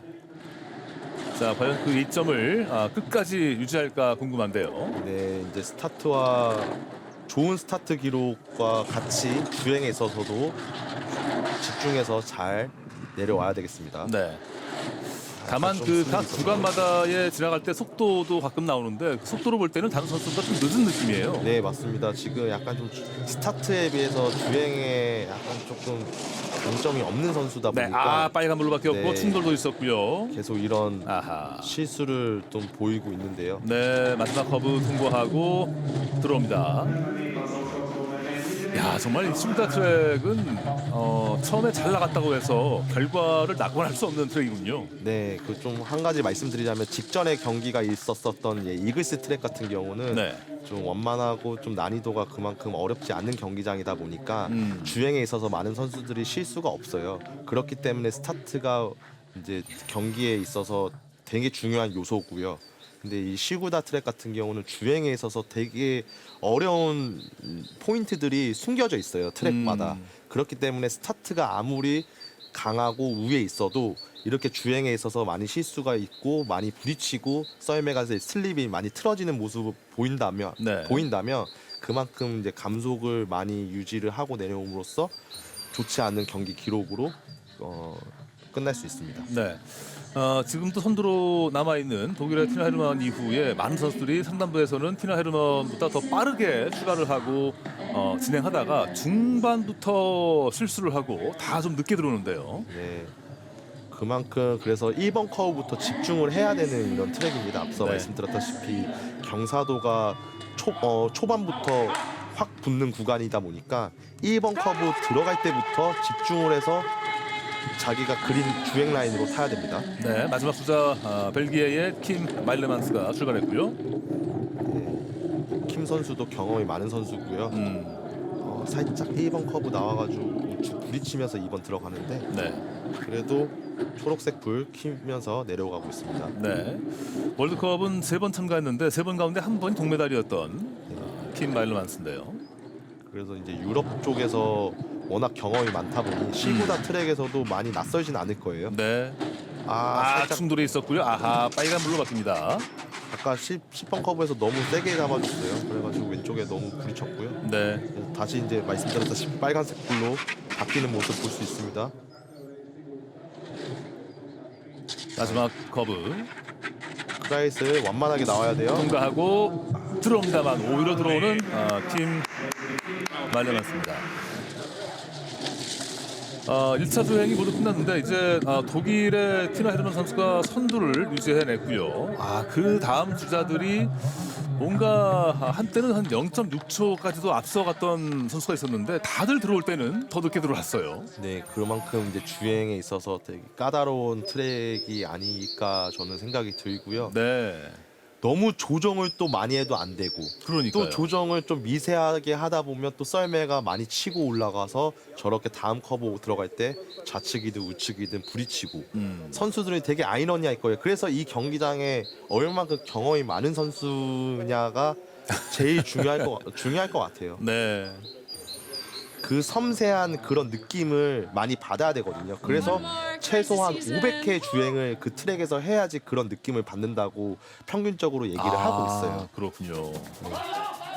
자, 과연 그 이점을 끝까지 유지할까 궁금한데요. 네, 이제 스타트와 좋은 스타트 기록과 같이 주행에 있어서도 집중해서 잘 내려와야 되겠습니다. 네. 다만 그 각 구간마다에 지나갈 때 속도도 가끔 나오는데 그 속도로 볼 때는 다른 선수보다 좀 늦은 느낌이에요. 네, 맞습니다. 지금 약간 좀 스타트에 비해서 주행에 약간 조금 강점이 없는 선수다 네. 보니까 빨간불로 바뀌었고 네. 충돌도 있었고요. 계속 이런 실수를 좀 보이고 있는데요. 네, 마지막 커브 통과하고 들어옵니다. 야, 정말 이 시구다 트랙은 처음에 잘 나갔다고 해서 결과를 낙관할 수 없는 트랙이군요. 네, 그 좀 한 가지 말씀드리자면 직전에 경기가 있었었던 이글스 트랙 같은 경우는 네. 좀 원만하고 좀 난이도가 그만큼 어렵지 않은 경기장이다 보니까 음. 주행에 있어서 많은 선수들이 실수가 없어요. 그렇기 때문에 스타트가 이제 경기에 있어서 되게 중요한 요소고요. 근데 이 시구다 트랙 같은 경우는 주행에 있어서 되게 어려운 포인트들이 숨겨져 있어요. 트랙마다. 그렇기 때문에 스타트가 아무리 강하고 위에 있어도 이렇게 주행에 있어서 많이 실수가 있고 많이 부딪히고 썰매 가서 슬립이 많이 틀어지는 모습을 보인다면 네. 그만큼 이제 감속을 많이 유지를 하고 내려옴으로써 좋지 않은 경기 기록으로 끝날 수 있습니다. 네. 지금도 선두로 남아있는 독일의 티나 헤르만 이후에 많은 선수들이 상단부에서는 티나 헤르만보다 더 빠르게 출발을 하고 진행하다가 중반부터 실수를 하고 다 좀 늦게 들어오는데요. 네. 그만큼 그래서 1번 커브부터 집중을 해야 되는 이런 트랙입니다. 앞서 네. 말씀드렸다시피 경사도가 초반부터 확 붙는 구간이다 보니까 1번 커브 들어갈 때부터 집중을 해서 자기가 그린 주행 라인으로 타야 됩니다. 네, 마지막 수자 벨기에의 킴 마일레만스가 출발했고요. 네. 킴 선수도 경험이 많은 선수고요. 살짝 1번 커브 나와가지고 우측 부딪히면서 2번 들어가는데 네. 그래도 초록색 불 켜면서 내려가고 있습니다. 네. 월드컵은 3번 참가했는데 3번 가운데 한 번이 동메달이었던 킴 마일레만스인데요. 그래서 이제 유럽 쪽에서 워낙 경험이 많다 보니 시구다 트랙에서도 많이 낯설진 않을 거예요. 네. 살짝 충돌이 있었고요. 아하, 빨간불로 바뀝니다. 아까 10번 커브에서 너무 세게 잡아줬어요. 그래가지고 왼쪽에 너무 부딪혔고요. 네. 그래서 다시 이제 말씀드렸다시피 빨간색 불로 바뀌는 모습 볼 수 있습니다. 마지막 커브 크라이스 완만하게 나와야 돼요. 통과하고 들어옵니다만 오히려 들어오는 킴 마일레만스입니다. 1차 주행이 모두 끝났는데 이제 독일의 티나 헤르만 선수가 선두를 유지해냈고요. 그 다음 주자들이 뭔가 한때는 한 0.6초까지도 앞서갔던 선수가 있었는데 다들 들어올 때는 더 늦게 들어왔어요. 네, 그만큼 이제 주행에 있어서 되게 까다로운 트랙이 아닐까 저는 생각이 들고요. 네. 너무 조정을 또 많이 해도 안 되고 그러니까요. 또 조정을 좀 미세하게 하다 보면 또 썰매가 많이 치고 올라가서 저렇게 다음 커브 들어갈 때 좌측이든 우측이든 부딪히고 선수들이 되게 아이러니할 거예요. 그래서 이 경기장에 얼마만큼 경험이 많은 선수냐가 제일 중요할 것 같아요. 네. 그 섬세한 그런 느낌을 많이 받아야 되거든요. 그래서 최소한 500회 주행을 그 트랙에서 해야지 그런 느낌을 받는다고 평균적으로 얘기를 하고 있어요. 그렇군요.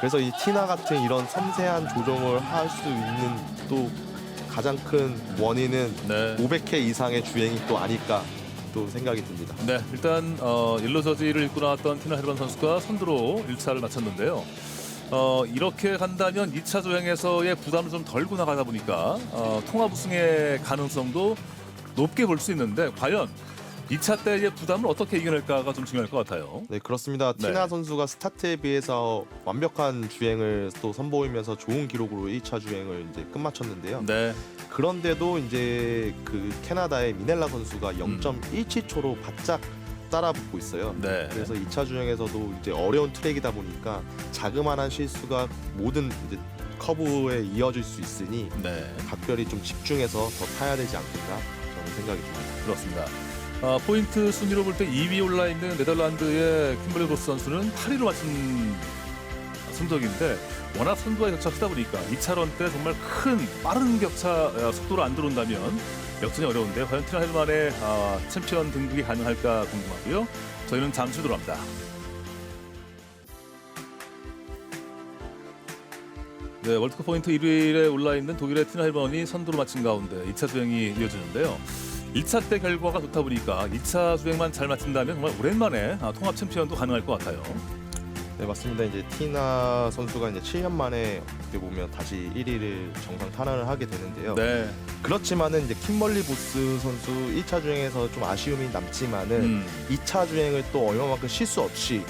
그래서 이 티나 같은 이런 섬세한 조정을 할 수 있는 또 가장 큰 원인은 네. 500회 이상의 주행이 또 아닐까 또 생각이 듭니다. 네, 일단 옐로 저지를 입고 나왔던 티나 헤르만 선수가 선두로 1차를 마쳤는데요. 이렇게 간다면 2차 조행에서의 부담을 좀 덜고 나가다 보니까 통합 우승의 가능성도 높게 볼 수 있는데 과연 2차 때의 부담을 어떻게 이겨낼까가 좀 중요할 것 같아요. 네, 그렇습니다. 네. 티나 선수가 스타트에 비해서 완벽한 주행을 또 선보이면서 좋은 기록으로 1차 주행을 이제 끝마쳤는데요. 네, 그런데도 이제 그 캐나다의 미넬라 선수가 0.17초로 바짝 따라붙고 있어요. 네. 그래서 2차 주행에서도 이제 어려운 트랙이다 보니까 자그마한 실수가 모든 이제 커브에 이어질 수 있으니 네, 각별히 좀 집중해서 더 타야 되지 않겠나 저는 생각이 듭니다. 그렇습니다. 포인트 순위로 볼 때 2위 올라 있는 네덜란드의 킴벌리 브로스 선수는 8위로 마친 성적인데 워낙 선두와 격차 크다 보니까 2차전 때 정말 큰 빠른 격차 속도로 안 들어온다면 역전이 어려운데 과연 티나 헤르만의 챔피언 등극이 가능할까 궁금하고요. 저희는 잠시 후 돌아옵니다. 네, 월드컵 포인트 1위에 올라있는 독일의 티나 헤르만이 선두로 마친 가운데 2차 주행이 이어지는데요. 1차 때 결과가 좋다 보니까 2차 주행만 잘 마친다면 정말 오랜만에 통합 챔피언도 가능할 것 같아요. 네, 맞습니다. 이제 티나 선수가 이제 7년 만에 어떻게 보면 다시 1위를 정상 탄환을 하게 되는데요. 네. 그렇지만은 이제 킴벌리 보스 선수 1차 주행에서 좀 아쉬움이 남지만은 2차 주행을 또 얼마만큼 실수 없이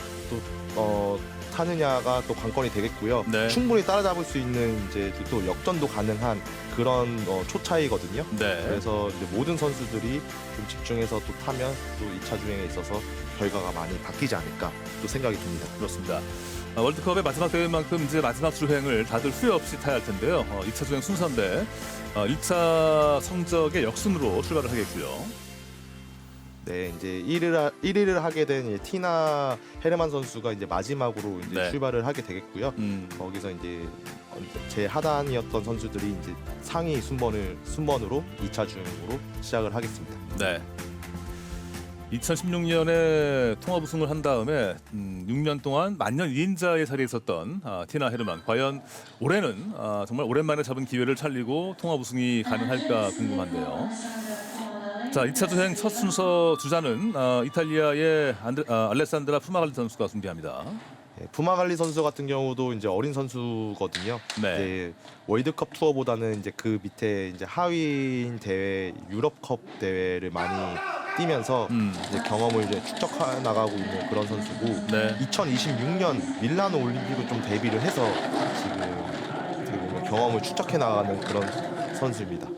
또 타느냐가 또 관건이 되겠고요. 네. 충분히 따라잡을 수 있는 이제 또 역전도 가능한 그런 초 차이거든요. 네. 그래서 이제 모든 선수들이 좀 집중해서 또 타면 또 2차 주행에 있어서 결과가 많이 바뀌지 않을까 또 생각이 듭니다. 그렇습니다. 월드컵의 마지막 대회인 만큼 이제 마지막 주행을 다들 후회 없이 타야 할 텐데요. 2차 주행 순서인데 1차 성적의 역순으로 출발을 하겠고요. 네, 이제 1위를 하게 된 이제 티나 헤르만 선수가 이제 마지막으로 이제 네. 출발을 하게 되겠고요. 거기서 이제 제 하단이었던 선수들이 이제 상위 순번으로 2차 주행으로 시작을 하겠습니다. 네. 2016년에 통합 우승을 한 다음에 6년 동안 만년 2인자의 자리에 있었던 티나 헤르만. 과연 올해는 정말 오랜만에 잡은 기회를 살리고 통합 우승이 가능할까 궁금한데요. 자, 2차 주행 첫 순서 주자는 이탈리아의 알레산드라 푸마갈리 선수가 준비합니다. 네, 푸마갈리 선수 같은 경우도 이제 어린 선수거든요. 네. 이제 월드컵 투어보다는 이제 그 밑에 이제 하위인 대회 유럽컵 대회를 많이 뛰면서 이제 경험을 이제 축적해 나가고 있는 그런 선수고 네. 2026년 밀라노 올림픽을 좀 대비를 해서 지금 어떻게 보면 경험을 축적해 나가는 그런 선수입니다.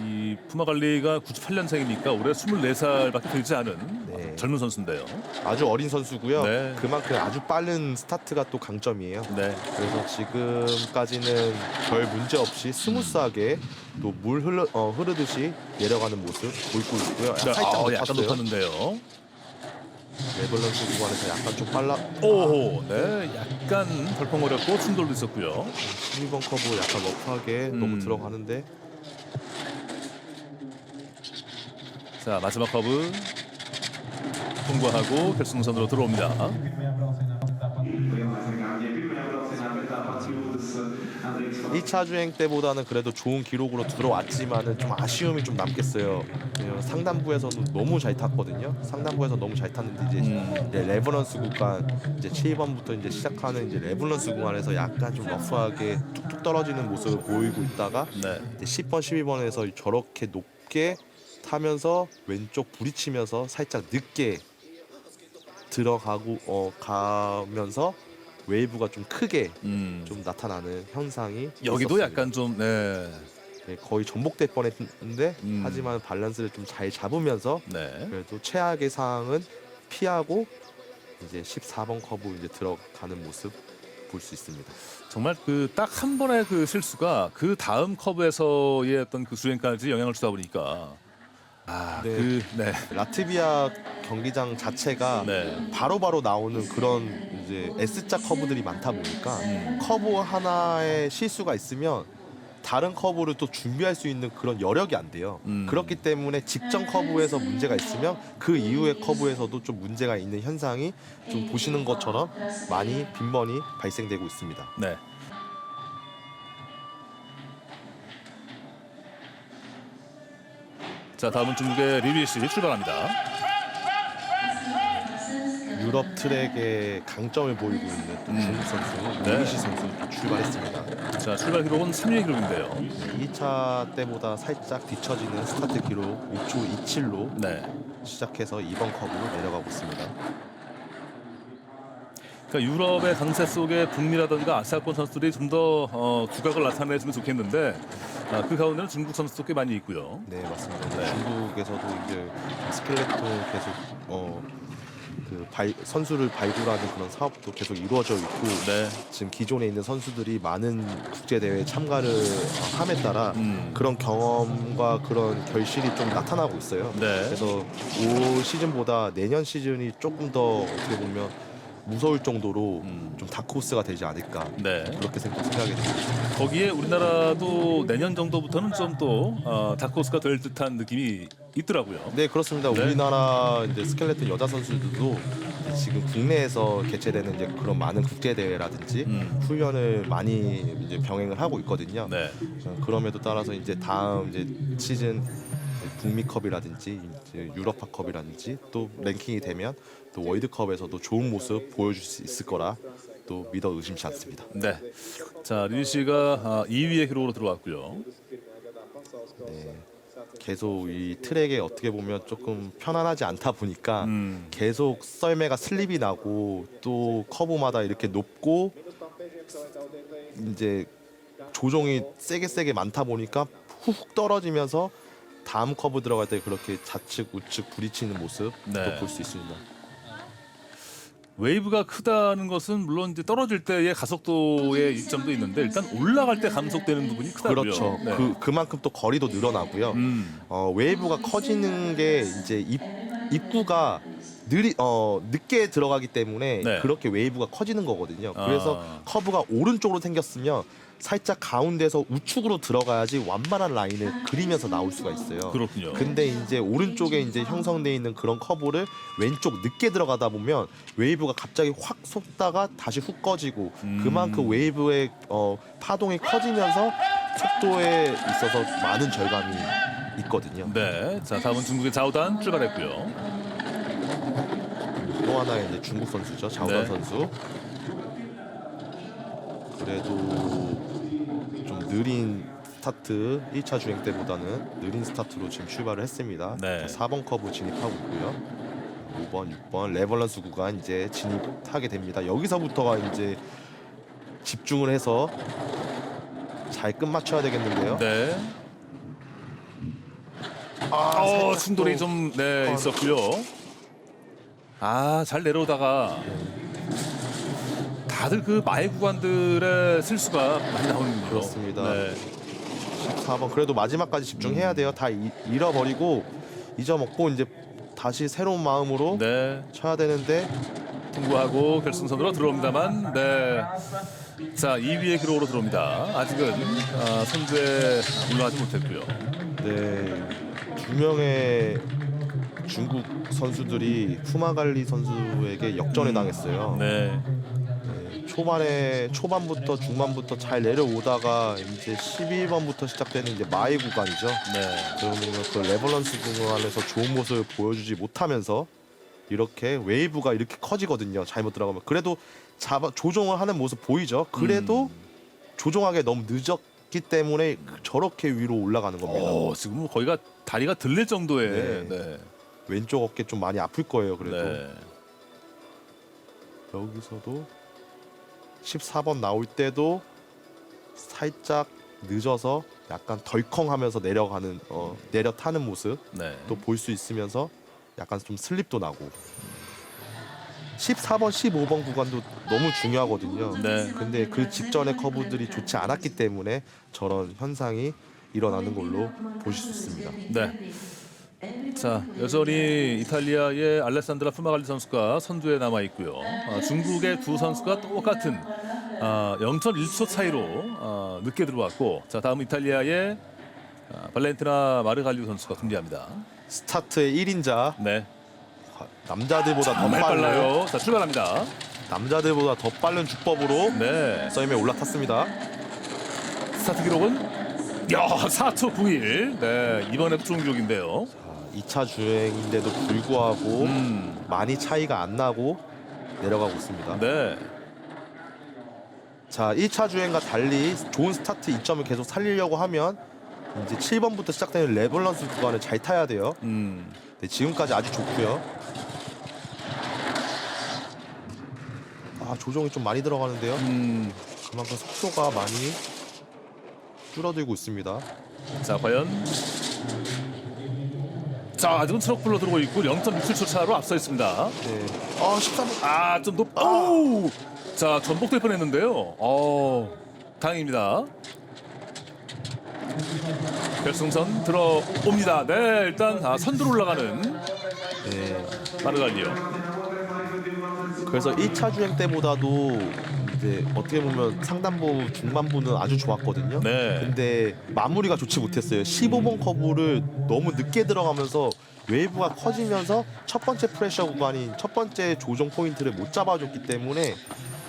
이 푸마갈리가 98년생이니까 올해 24살밖에 되지 않은 네. 젊은 선수인데요. 아주 어린 선수고요. 네. 그만큼 아주 빠른 스타트가 또 강점이에요. 네. 그래서 지금까지는 별 문제 없이 스무스하게 또 물 흐르듯이 내려가는 모습 보이고 있고요. 자, 살짝 약간 높았어요. 높았는데요. 레블런스 구간에서 약간 좀 빨라. 오, 네, 약간 덜컹거렸고 충돌도 있었고요. 12번 커브 약간 러프하게 너무 들어가는데 자, 마지막 커브 통과하고 결승선으로 들어옵니다. 1차 주행 때보다는 그래도 좋은 기록으로 들어왔지만은 좀 아쉬움이 좀 남겠어요. 상단부에서는 너무 잘 탔거든요. 상단부에서 너무 잘 탔는데 이제 레버런스 구간 이제 7번부터 이제 시작하는 이제 레버런스 구간에서 약간 좀 러프하게 툭툭 떨어지는 모습을 보이고 있다가 네. 이제 10번, 12번에서 저렇게 높게 타면서 왼쪽 부딪히면서 살짝 늦게 들어가고 가면서 웨이브가 좀 크게 좀 나타나는 현상이 여기도 있었습니다. 약간 좀 네. 네, 거의 전복될 뻔했는데 하지만 밸런스를 좀 잘 잡으면서 네. 그래도 최악의 상황은 피하고 이제 14번 커브 이제 들어가는 모습 볼 수 있습니다. 정말 그 딱 한 번의 그 실수가 그 다음 커브에서의 어떤 그 주행까지 영향을 주다 보니까 네. 네. 라트비아 경기장 자체가 네. 바로바로 나오는 그런 이제 S자 커브들이 많다 보니까 커브 하나에 실수가 있으면 다른 커브를 또 준비할 수 있는 그런 여력이 안 돼요. 그렇기 때문에 직전 커브에서 문제가 있으면 그 이후의 커브에서도 좀 문제가 있는 현상이 좀 보시는 것처럼 많이 빈번히 발생되고 있습니다. 네. 자, 다음은 중국의 리비 씨 출발합니다. 유럽 트랙의 강점을 보이고 있는 또 중국 선수 네. 리비시 선수 또 출발했습니다. 자, 출발 기록은 3위 기록인데요. 2차 때보다 살짝 뒤처지는 스타트 기록 5초 27로 네. 시작해서 2번 커브로 내려가고 있습니다. 그러니까 유럽의 강세 속에 북미라든가 아시아권 선수들이 좀 더 두각을 나타내주면 좋겠는데 그 가운데는 중국 선수도 꽤 많이 있고요. 네, 맞습니다. 네. 중국에서도 이제 스켈레톤 계속 선수를 발굴하는 그런 사업도 계속 이루어져 있고 네. 지금 기존에 있는 선수들이 많은 국제 대회에 참가를 함에 따라 그런 경험과 그런 결실이 좀 나타나고 있어요. 네. 그래서 올 시즌보다 내년 시즌이 조금 더 어떻게 보면 무서울 정도로 좀 다크호스가 되지 않을까 네. 그렇게 생각이 듭니다. 거기에 우리나라도 내년 정도부터는 좀 또 다크호스가 될 듯한 느낌이 있더라고요. 네, 그렇습니다. 네. 우리나라 이제 스켈레톤 여자 선수들도 지금 국내에서 개최되는 이제 그런 많은 국제 대회라든지 훈련을 많이 이제 병행을 하고 있거든요. 네. 그럼에도 따라서 이제 다음 이제 시즌 북미컵이라든지 이제 유럽파컵이라든지 또 랭킹이 되면 또 월드컵에서도 좋은 모습 보여줄 수 있을 거라 또 믿어 의심치 않습니다. 네. 자, 리리 씨가 2위의 기록으로 들어왔고요. 네. 계속 이 트랙에 어떻게 보면 조금 편안하지 않다 보니까 계속 썰매가 슬립이 나고 또 커브마다 이렇게 높고 이제 조종이 세게 많다 보니까 훅 떨어지면서 다음 커브 들어갈 때 그렇게 좌측 우측 부딪히는 모습도 네. 볼 수 있습니다. 웨이브가 크다는 것은 물론 이제 떨어질 때의 가속도의 이점도 있는데 일단 올라갈 때 감속되는 부분이 크다고요. 그렇죠. 네. 그만큼 또 거리도 늘어나고요. 웨이브가 커지는 게 이제 입구가 늦게 들어가기 때문에 네. 그렇게 웨이브가 커지는 거거든요. 그래서 커브가 오른쪽으로 생겼으면 살짝 가운데서 우측으로 들어가야지 완만한 라인을 그리면서 나올 수가 있어요. 그렇군요. 근데 이제 오른쪽에 이제 형성돼 있는 그런 커브를 왼쪽 늦게 들어가다 보면 웨이브가 갑자기 확 솟다가 다시 훅 꺼지고 그만큼 웨이브의 파동이 커지면서 속도에 있어서 많은 절감이 있거든요. 네. 자, 다음은 중국의 자오단 출발했고요. 또 하나의 이제 중국 선수죠. 자오단 네. 선수. 그래도 좀 느린 스타트 1차 주행 때보다는 느린 스타트로 지금 출발을 했습니다. 네. 자, 4번 커브 진입하고 있고요. 5번, 6번 레벌런스 구간 이제 진입하게 됩니다. 여기서부터가 이제 집중을 해서 잘 끝맞춰야 되겠는데요. 네. 살짝 충돌이 또- 좀 있었고요. 잘 내려오다가 다들 그 마의 구간들의 실수가 많이 나오는군요. 그렇습니다. 네. 14번 그래도 마지막까지 집중해야 돼요. 다 잃어버리고 잊어먹고 이제 다시 새로운 마음으로 네. 쳐야 되는데 통과하고 결승선으로 들어옵니다만, 네. 자, 2위의 기록으로 들어옵니다. 아직은 선두에 올라가지 못했고요. 네, 두 명의 중국 선수들이 푸마갈리 선수에게 역전을 당했어요. 네. 초반부터 중반부터 잘 내려오다가 이제 11번부터 시작되는 이제 마이 구간이죠. 네. 그러면 그 레벌런스 구간에서 좋은 모습을 보여주지 못하면서 이렇게 웨이브가 이렇게 커지거든요. 잘못 들어가면 그래도 조종을 하는 모습 보이죠. 그래도 조종하기 너무 늦었기 때문에 저렇게 위로 올라가는 겁니다. 지금 거기가 다리가 들릴 정도의 네. 네. 왼쪽 어깨 좀 많이 아플 거예요. 그래도 네. 여기서도 14번 나올 때도 살짝 늦어서 약간 덜컹하면서 내려 타는 모습 네. 또 볼 수 있으면서 약간 좀 슬립도 나고 14번, 15번 구간도 너무 중요하거든요. 네. 근데 그 직전의 커브들이 좋지 않았기 때문에 저런 현상이 일어나는 걸로 보실 수 있습니다. 네. 자, 여전히 이탈리아의 알레산드라 푸마갈리 선수가 선두에 남아 있고요. 중국의 두 선수가 똑같은 0.1초 차이로 늦게 들어왔고, 자, 다음 이탈리아의 발렌티나 마르갈리오 선수가 등장합니다. 스타트의 1인자 네. 남자들보다 더 정말 빨라요. 빨라요. 자, 출발합니다. 남자들보다 더 빠른 주법으로 네. 썰매 올라탔습니다. 스타트 기록은 4초 91. 네, 이번에도 좋은 기록인데요. 2차 주행인데도 불구하고 많이 차이가 안 나고 내려가고 있습니다. 네. 자, 1차 주행과 달리 좋은 스타트 이점을 계속 살리려고 하면 이제 7번부터 시작되는 레벌런스 구간을 잘 타야 돼요. 네, 지금까지 아주 좋고요. 조종이 좀 많이 들어가는데요. 그만큼 속도가 많이 줄어들고 있습니다. 자, 과연 자, 아직은 트럭불로 들어오고 있고 0.67초 차로 앞서 있습니다. 네. 13번. 좀 높. 오! 자, 전복될 뻔했는데요. 다행입니다. 결승선 들어옵니다. 네, 일단 선두로 올라가는 네. 마르갈리오. 그래서 1차 주행 때보다도 이제 어떻게 보면 상단부 중반부는 아주 좋았거든요. 네. 근데 마무리가 좋지 못했어요. 15번 커브를 너무 늦게 들어가면서 웨이브가 커지면서 첫 번째 프레셔 구간인 첫 번째 조정 포인트를 못 잡아줬기 때문에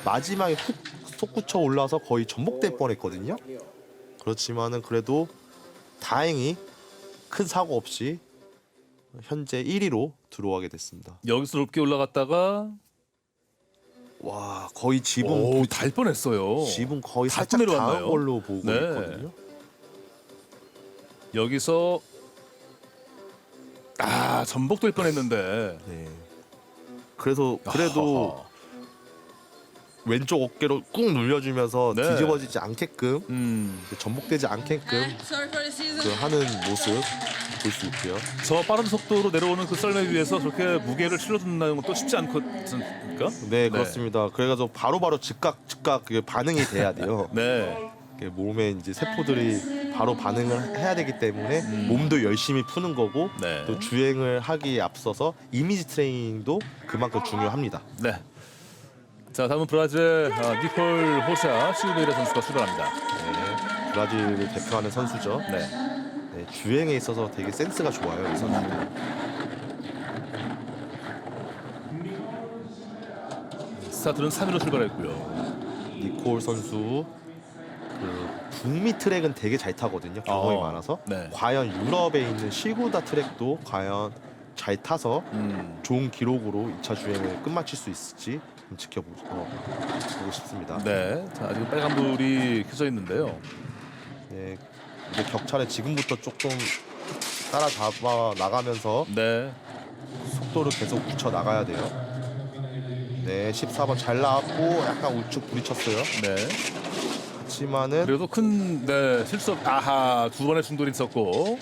마지막에 훅 솟구쳐 올라서 거의 전복될 뻔했거든요. 그렇지만은 그래도 다행히 큰 사고 없이 현재 1위로 들어가게 됐습니다. 여기서 높게 올라갔다가 와, 거의 지붕 달 뻔했어요. 지붕 거의 다 살짝 내려왔나요? 닿은 걸로 보고 네. 있거든요. 여기서 야, 전복될 뻔했는데. 네. 그래도 아하하. 왼쪽 어깨로 꾹 눌려주면서 네. 뒤집어지지 않게끔 전복되지 않게끔 그 하는 모습 볼 수 있고요. 저 빠른 속도로 내려오는 그 썰매 위에서 저렇게 무게를 실어준다는 것도 쉽지 않거든요. 네, 그렇습니다. 그래가지고 바로바로 즉각 그게 반응이 돼야 돼요. 네. 몸에 이제 세포들이 바로 반응을 해야 되기 때문에 몸도 열심히 푸는 거고 네. 또 주행을 하기에 앞서서 이미지 트레이닝도 그만큼 중요합니다. 네. 자, 다음은 브라질의 니콜 호샤 시우베이라 선수가 출발합니다. 네, 브라질을 대표하는 선수죠. 네. 네, 주행에 있어서 되게 센스가 좋아요, 이 선수. 스타트는 3위로 출발했고요. 니콜 선수 그 북미 트랙은 되게 잘 타거든요. 경험이 많아서. 네. 과연 유럽에 있는 시구다 트랙도 과연 잘 타서 좋은 기록으로 2차 주행을 끝마칠 수 있을지 좀 보고 싶습니다. 네. 자, 지금 빨간불이 켜져 있는데요. 네, 이제 격차를 지금부터 조금 따라잡아 나가면서 네. 속도를 계속 붙여 나가야 돼요. 네, 14번 잘 나왔고 약간 우측 부딪혔어요. 네. 하지만은 그래도 큰 실수 아하, 두 번의 충돌이 있었고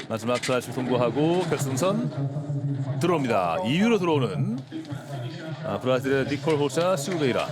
마지막 클래식 통과하고 결승선 들어옵니다. 2위로 들어오는 브라질의 니콜 호샤 시우베이라.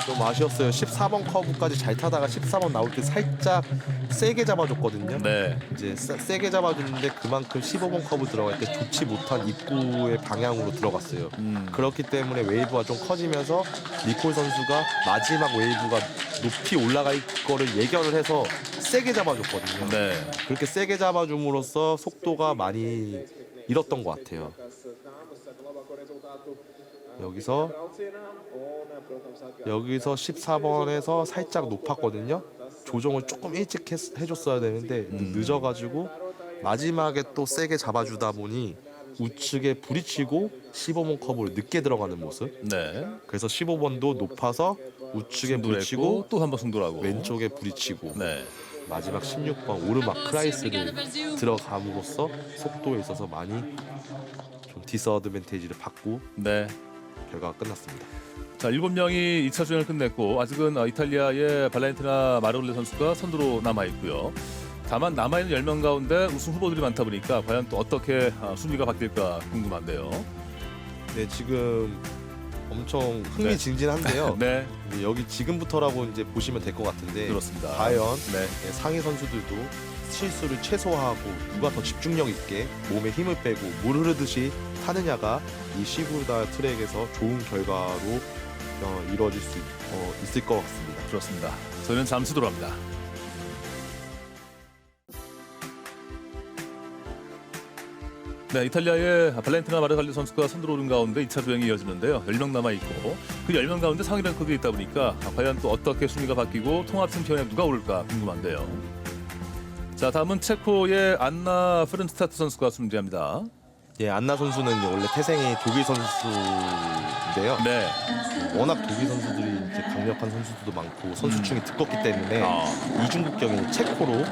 좀 아쉬웠어요. 14번 커브까지 잘 타다가 14번 나올 때 살짝 세게 잡아줬거든요. 네. 이제 세게 잡아줬는데 그만큼 15번 커브 들어갈 때 좋지 못한 입구의 방향으로 들어갔어요. 그렇기 때문에 웨이브가 좀 커지면서 니콜 선수가 마지막 웨이브가 높이 올라갈 거를 예견을 해서 세게 잡아줬거든요. 네. 그렇게 세게 잡아줌으로써 속도가 많이 잃었던 것 같아요. 여기서 14번에서 살짝 높았거든요. 조정을 조금 일찍 해줬어야 되는데 늦어가지고 마지막에 또 세게 잡아주다 보니 우측에 부딪히고 15번 커브를 늦게 들어가는 모습. 네. 그래서 15번도 높아서 우측에 부딪히고 또 한 번 승돌하고 왼쪽에 부딪히고 네. 마지막 16번 오르막 크라이스를 들어감으로써 속도에 있어서 많이 좀 디스어드밴테이지를 받고 네. 결과가 끝났습니다. 자, 7명이 2차 주행을 끝냈고 아직은 이탈리아의 발렌티나 마르올레 선수가 선두로 남아 있고요. 다만 남아 있는 10명 가운데 우승 후보들이 많다 보니까 과연 또 어떻게 순위가 바뀔까 궁금한데요. 네, 지금 엄청 흥미진진한데요. 네. 여기 지금부터라고 이제 보시면 될 것 같은데 그렇습니다. 과연 네. 상위 선수들도 실수를 최소화하고 누가 더 집중력 있게 몸에 힘을 빼고 물 흐르듯이 타느냐가 이 시구다 트랙에서 좋은 결과로 이루어질 수 있을 것 같습니다. 그렇습니다. 저희는 잠시 돌아옵니다. 네, 이탈리아의 발렌티나 마르갈리 선수가 선두로 오른 가운데 2차 주행이 이어지는데요. 10명 남아있고 그 10명 가운데 상위 랭크도 있다 보니까 과연 또 어떻게 순위가 바뀌고 통합 챔피언에 누가 오를까 궁금한데요. 자, 다음은 체코의 안나 프른스타트 선수가 승리합니다. 예, 안나 선수는 원래 태생이 독일 선수인데요. 네. 워낙 독일 선수들이 이제 강력한 선수들도 많고 선수층이 두껍기 때문에 이중국적인 체코로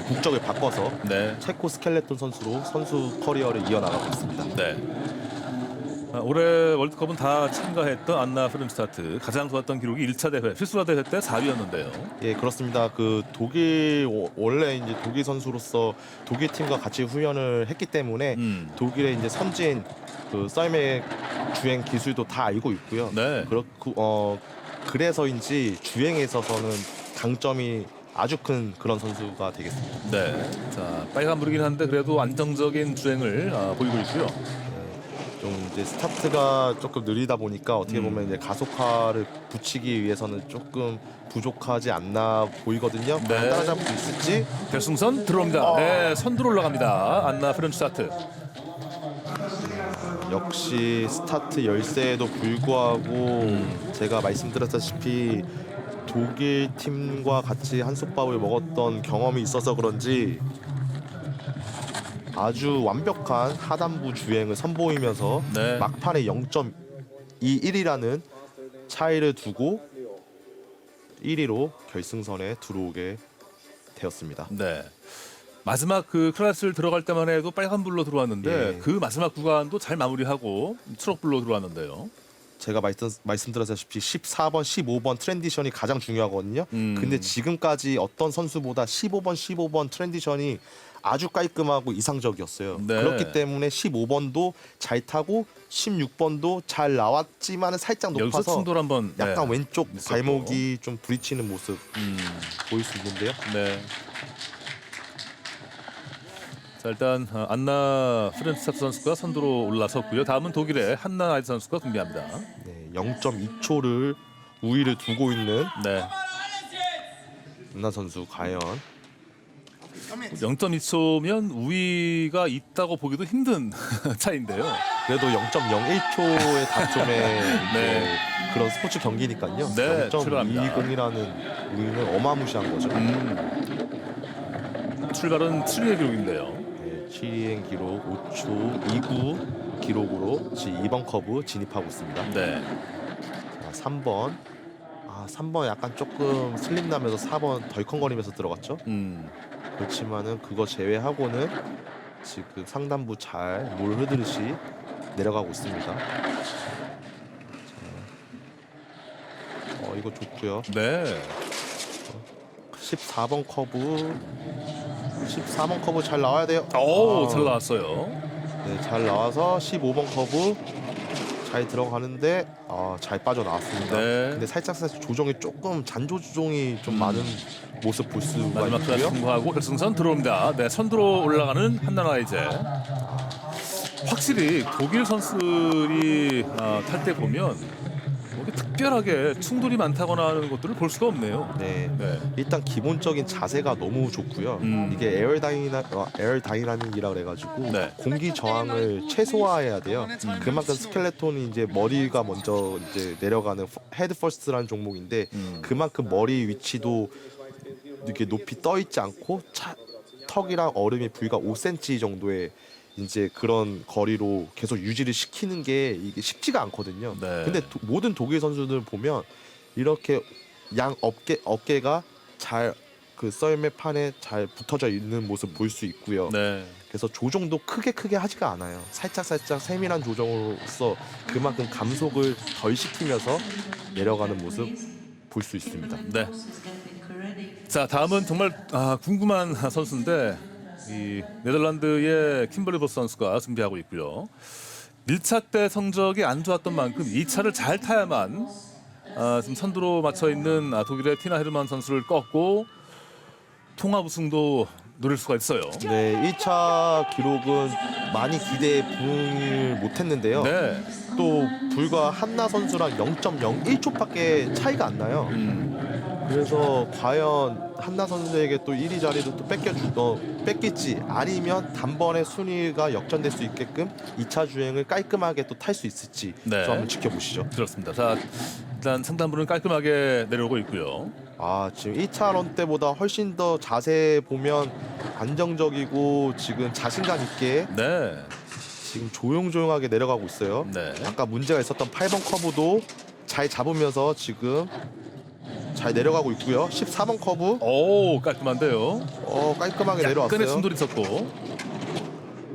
국적을 바꿔서 네. 체코 스켈레톤 선수로 선수 커리어를 이어나가고 있습니다. 네. 올해 월드컵은 다 참가했던 안나 프른스타트 가장 좋았던 기록이 1차 대회 필수라 대회 때 4위였는데요. 예, 그렇습니다. 그 독일 원래 이제 독일 선수로서 독일 팀과 같이 훈련을 했기 때문에 독일의 이제 선진 그 썰매 주행 기술도 다 알고 있고요. 네. 그래서인지 주행에 있어서는 강점이 아주 큰 그런 선수가 되겠습니다. 네. 자, 빨간불이긴 한데 그래도 안정적인 주행을 보이고 있고요. 좀 이제 스타트가 조금 느리다 보니까 어떻게 보면 이제 가속화를 붙이기 위해서는 조금 부족하지 않나 보이거든요. 네. 따라잡을 수 있을지. 결승선 들어옵니다. 네, 선두로 올라갑니다. 안나 프른스타트. 역시 스타트 열세에도 불구하고 제가 말씀드렸다시피 독일 팀과 같이 한솥밥을 먹었던 경험이 있어서 그런지 아주 완벽한 하단부 주행을 선보이면서 네. 막판에 0.21이라는 차이를 두고 1위로 결승선에 들어오게 되었습니다. 네. 마지막 그 클래스를 들어갈 때만 해도 빨간불로 들어왔는데 예. 그 마지막 구간도 잘 마무리하고 초록불로 들어왔는데요. 제가 말씀드렸다시피 14번, 15번 트랜지션이 가장 중요하거든요. 근데 지금까지 어떤 선수보다 15번 트랜지션이 아주 깔끔하고 이상적이었어요. 네. 그렇기 때문에 15번도 잘 타고 16번도 잘 나왔지만 살짝 여기서 높아서 충돌 한번 약간 네. 왼쪽 있었고. 발목이 좀 부딪히는 모습 보일 수 있는데요. 네. 자, 일단 안나 프렌스타프 선수가 선두로 올라섰고요. 다음은 독일의 한나 아이드 선수가 준비합니다. 네, 0.2초를 우위를 두고 있는 네. 은하 선수 과연 0.2초면 우위가 있다고 보기도 힘든 차이인데요. 그래도 0.01초의 다툼의 네. 그런 스포츠 경기니까요. 네, 출발합니다. 0.220이라는 우위는 어마무시한 거죠. 출발은 7위의 기록인데요. 네, 7위행 기록 5초 29 기록으로 2번 커브 진입하고 있습니다. 네. 자, 3번. 3번 약간 조금 슬림 나면서 4번 덜컹거리면서 들어갔죠. 그렇지만은 그거 제외하고는 지금 상단부 잘 물 흐르듯이 내려가고 있습니다. 자, 이거 좋고요. 네. 14번 커브 잘 나와야 돼요. 오, 잘 나왔어요. 네, 잘 나와서 15번 커브 잘 들어가는데 잘 빠져나왔습니다. 네. 근데 살짝 조정이 조금 잔조 조정이 좀 많은 모습 볼 수가 마지막 클래스 있고요. 통과하고 결승선 들어옵니다. 네, 선두로 올라가는 한나라 이제. 확실히 독일 선수들이 탈 때 보면 이렇게 특별하게 충돌이 많다거나 하는 것들을 볼 수가 없네요. 네. 네. 일단 기본적인 자세가 너무 좋고요. 이게 에어다이나믹이라 그래가지고 네. 공기 저항을 최소화해야 돼요. 그만큼 스켈레톤이 이제 머리가 먼저 이제 내려가는 헤드 퍼스트라는 종목인데 그만큼 머리 위치도 이렇게 높이 떠 있지 않고 턱이랑 얼음이 불과 5cm 정도의 이제 그런 거리로 계속 유지를 시키는 게 이게 쉽지가 않거든요. 네. 근데 모든 독일 선수들 보면 이렇게 양 어깨가 잘 그 썰매 판에 잘 붙어져 있는 모습 볼 수 있고요. 네. 그래서 조정도 크게 하지가 않아요. 살짝 세밀한 조정으로서 그만큼 감속을 덜 시키면서 내려가는 모습 볼 수 있습니다. 네. 자, 다음은 정말 궁금한 선수인데 이 네덜란드의 킴벌리 보스 선수가 준비하고 있고요. 1차 때 성적이 안 좋았던 만큼 2차를 잘 타야만 지금 선두로 맞춰 있는 독일의 티나 헤르만 선수를 꺾고 통합 우승도 노릴 수가 있어요. 네, 1차 기록은 많이 기대에 부응을 못했는데요. 네. 또 불과 한나 선수랑 0.01초밖에 차이가 안 나요. 그래서 과연 한나 선수에게 또 1위 자리도 또 뺏길지 아니면 단번에 순위가 역전될 수 있게끔 2차 주행을 깔끔하게 또 탈 수 있을지 네. 좀 한번 지켜보시죠. 그렇습니다. 자, 일단 상단부는 깔끔하게 내려오고 있고요. 지금 1차 런 때보다 훨씬 더 자세 보면 안정적이고 지금 자신감 있게 네. 지금 조용조용하게 내려가고 있어요. 네. 아까 문제가 있었던 8번 커브도 잘 잡으면서 지금 잘 내려가고 있고요. 14번 커브 오, 깔끔한데요. 깔끔하게 약간의 내려왔어요. 충돌이 있었고.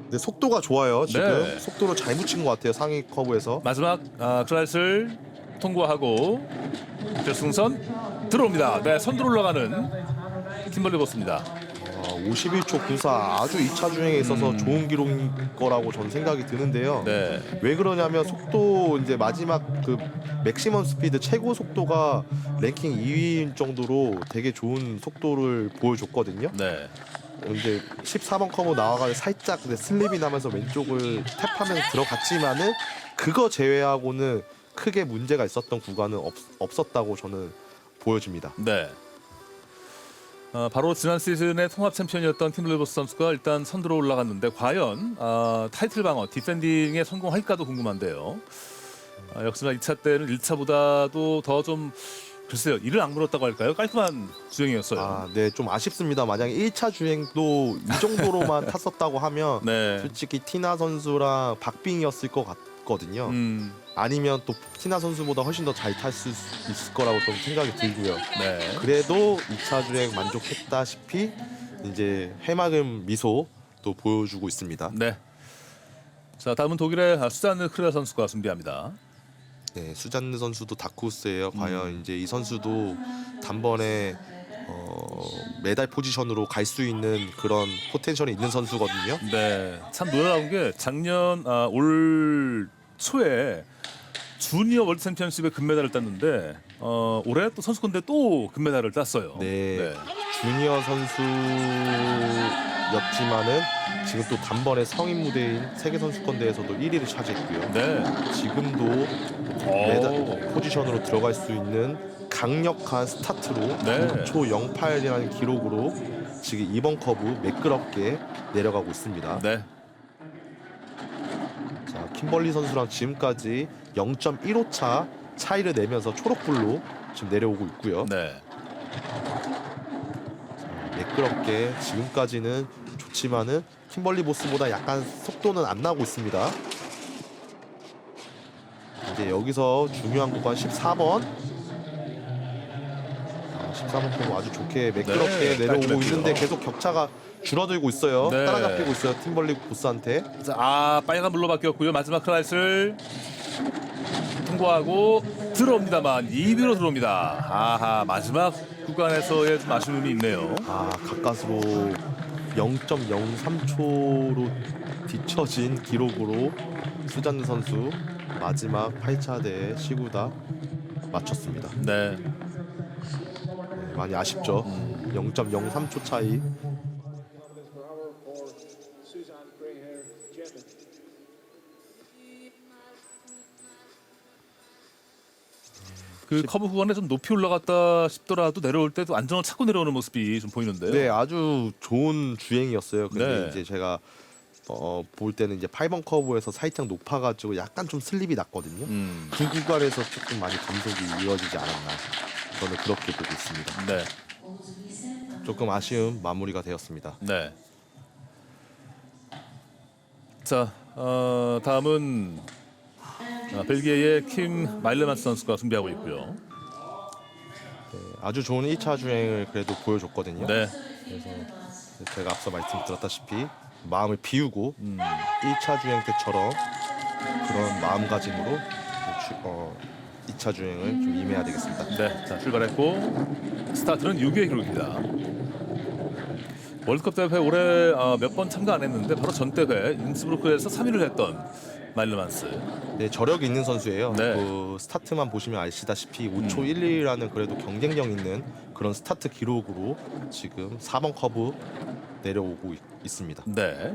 근데 속도가 좋아요. 지금 네. 속도를 잘 붙인 것 같아요. 상위 커브에서. 마지막 클래스를 통과하고 결승선 들어옵니다. 네, 선두로 올라가는 킴벌리 보스입니다. 51초 94 아주 2차 주행에 있어서 좋은 기록인 거라고 저는 생각이 드는데요. 네. 왜 그러냐면 속도 이제 마지막 그 맥시멈 스피드 최고 속도가 랭킹 2위인 정도로 되게 좋은 속도를 보여줬거든요. 네. 근데 14번 커브 나와가지고 살짝 슬립이 나면서 왼쪽을 탭하면서 들어갔지만은 그거 제외하고는 크게 문제가 있었던 구간은 없었다고 저는 보여집니다. 네. 바로 지난 시즌의 통합 챔피언이었던 킴벌리 보스 선수가 일단 선두로 올라갔는데 과연 타이틀 방어, 디펜딩에 성공할까도 궁금한데요. 역시나 2차 때는 1차보다도 더 좀 글쎄요, 이를 악물었다고 할까요? 깔끔한 주행이었어요. 네, 좀 아쉽습니다. 만약에 1차 주행도 이 정도로만 탔었다고 하면 네. 솔직히 티나 선수랑 박빙이었을 것 같거든요. 아니면 또 티나 선수보다 훨씬 더 잘 탈 수 있을 거라고 좀 생각이 들고요. 네. 그래도 2차 주행 만족했다시피 이제 해맑은 미소도 보여주고 있습니다. 네. 자, 다음은 독일의 수잔느 크레 선수가 준비합니다. 네, 수잔느 선수도 다크호스예요. 과연 이제 이 선수도 단번에 메달 포지션으로 갈 수 있는 그런 포텐셜이 있는 선수거든요. 네, 참 놀라운 게 작년 올 초에 주니어 월드 챔피언십에 금메달을 땄는데 올해 또 선수권대 또 금메달을 땄어요. 네, 주니어 선수였지만은 지금 또 단번에 성인 무대인 세계 선수권 대회에서도 1위를 차지했고요. 네. 지금도 메달 포지션으로 들어갈 수 있는 강력한 스타트로 네. 9초 08이라는 기록으로 지금 이번 커브 매끄럽게 내려가고 있습니다. 네. 자, 킴벌리 선수랑 지금까지 0.15차 차이를 내면서 초록불로 지금 내려오고 있고요. 네. 자, 매끄럽게 지금까지는 좋지만은 킴벌리 보스보다 약간 속도는 안 나고 있습니다. 이제 여기서 중요한 구간 14번. 14번 포고 아주 좋게 매끄럽게 네, 내려오고 깔끔했고요. 있는데 계속 격차가 줄어들고 있어요. 네. 따라잡히고 있어요. 팀벌리 보스한테. 자, 빨간 불로 바뀌었고요. 마지막 클라이스를 통과하고 들어옵니다만 2위로 들어옵니다. 아하, 마지막 구간에서의 좀 아쉬움이 있네요. 가까스로 0.03초로 뒤처진 기록으로 수잔느 선수 마지막 8차 대회 시구다 마쳤습니다. 네. 많이 아쉽죠. 0.03초 차이. 그 커브 구간에 좀 높이 올라갔다 싶더라도 내려올 때도 안정을 찾고 내려오는 모습이 좀 보이는데요. 네, 아주 좋은 주행이었어요. 근데 네. 이제 제가 볼 때는 이제 8번 커브에서 살짝 높아가지고 약간 좀 슬립이 났거든요. 그 구간에서 조금 많이 감속이 이루어지지 않았나. 저는 그렇게 보고 있습니다. 네. 조금 아쉬운 마무리가 되었습니다. 네. 자, 다음은 벨기에의 킴 마일레만스 선수가 준비하고 있고요. 아주 좋은 1차 주행을 그래도 보여줬거든요. 네. 그래서 제가 앞서 말씀드렸다시피 마음을 비우고 1차 주행 때처럼 그런 마음가짐으로 2차 주행을 좀 임해야 되겠습니다. 네. 자, 출발했고 스타트는 6위의 기록입니다. 월드컵 대회 올해 몇 번 참가 안 했는데 바로 전 대회 인스브루크에서 3위를 했던 마일레만스. 네, 저력이 있는 선수예요. 네. 그 스타트만 보시면 아시다시피 5초 11이라는 그래도 경쟁력 있는 그런 스타트 기록으로 지금 4번 커브 내려오고 있습니다. 네.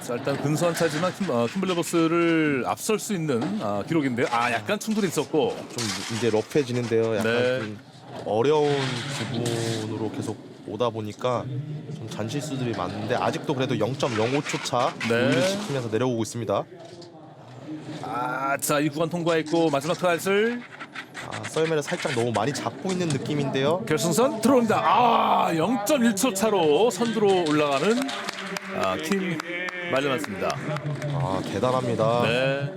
자, 일단 근소한 차지만 킴블리 보스를 앞설 수 있는 기록인데요. 약간 충돌이 있었고. 좀 이제 러프해지는데요. 약간 네. 좀 어려운 부분으로 계속 오다 보니까 좀 잔실수들이 많은데 아직도 그래도 0.05초 차 네. 우위를 지키면서 내려오고 있습니다. 자, 이 구간 통과했고 마지막 클라이스를 썰매를 살짝 너무 많이 잡고 있는 느낌인데요. 결승선 들어옵니다. 0.1초 차로 선두로 올라가는 킴 마일레만스입니다. 대단합니다. 네.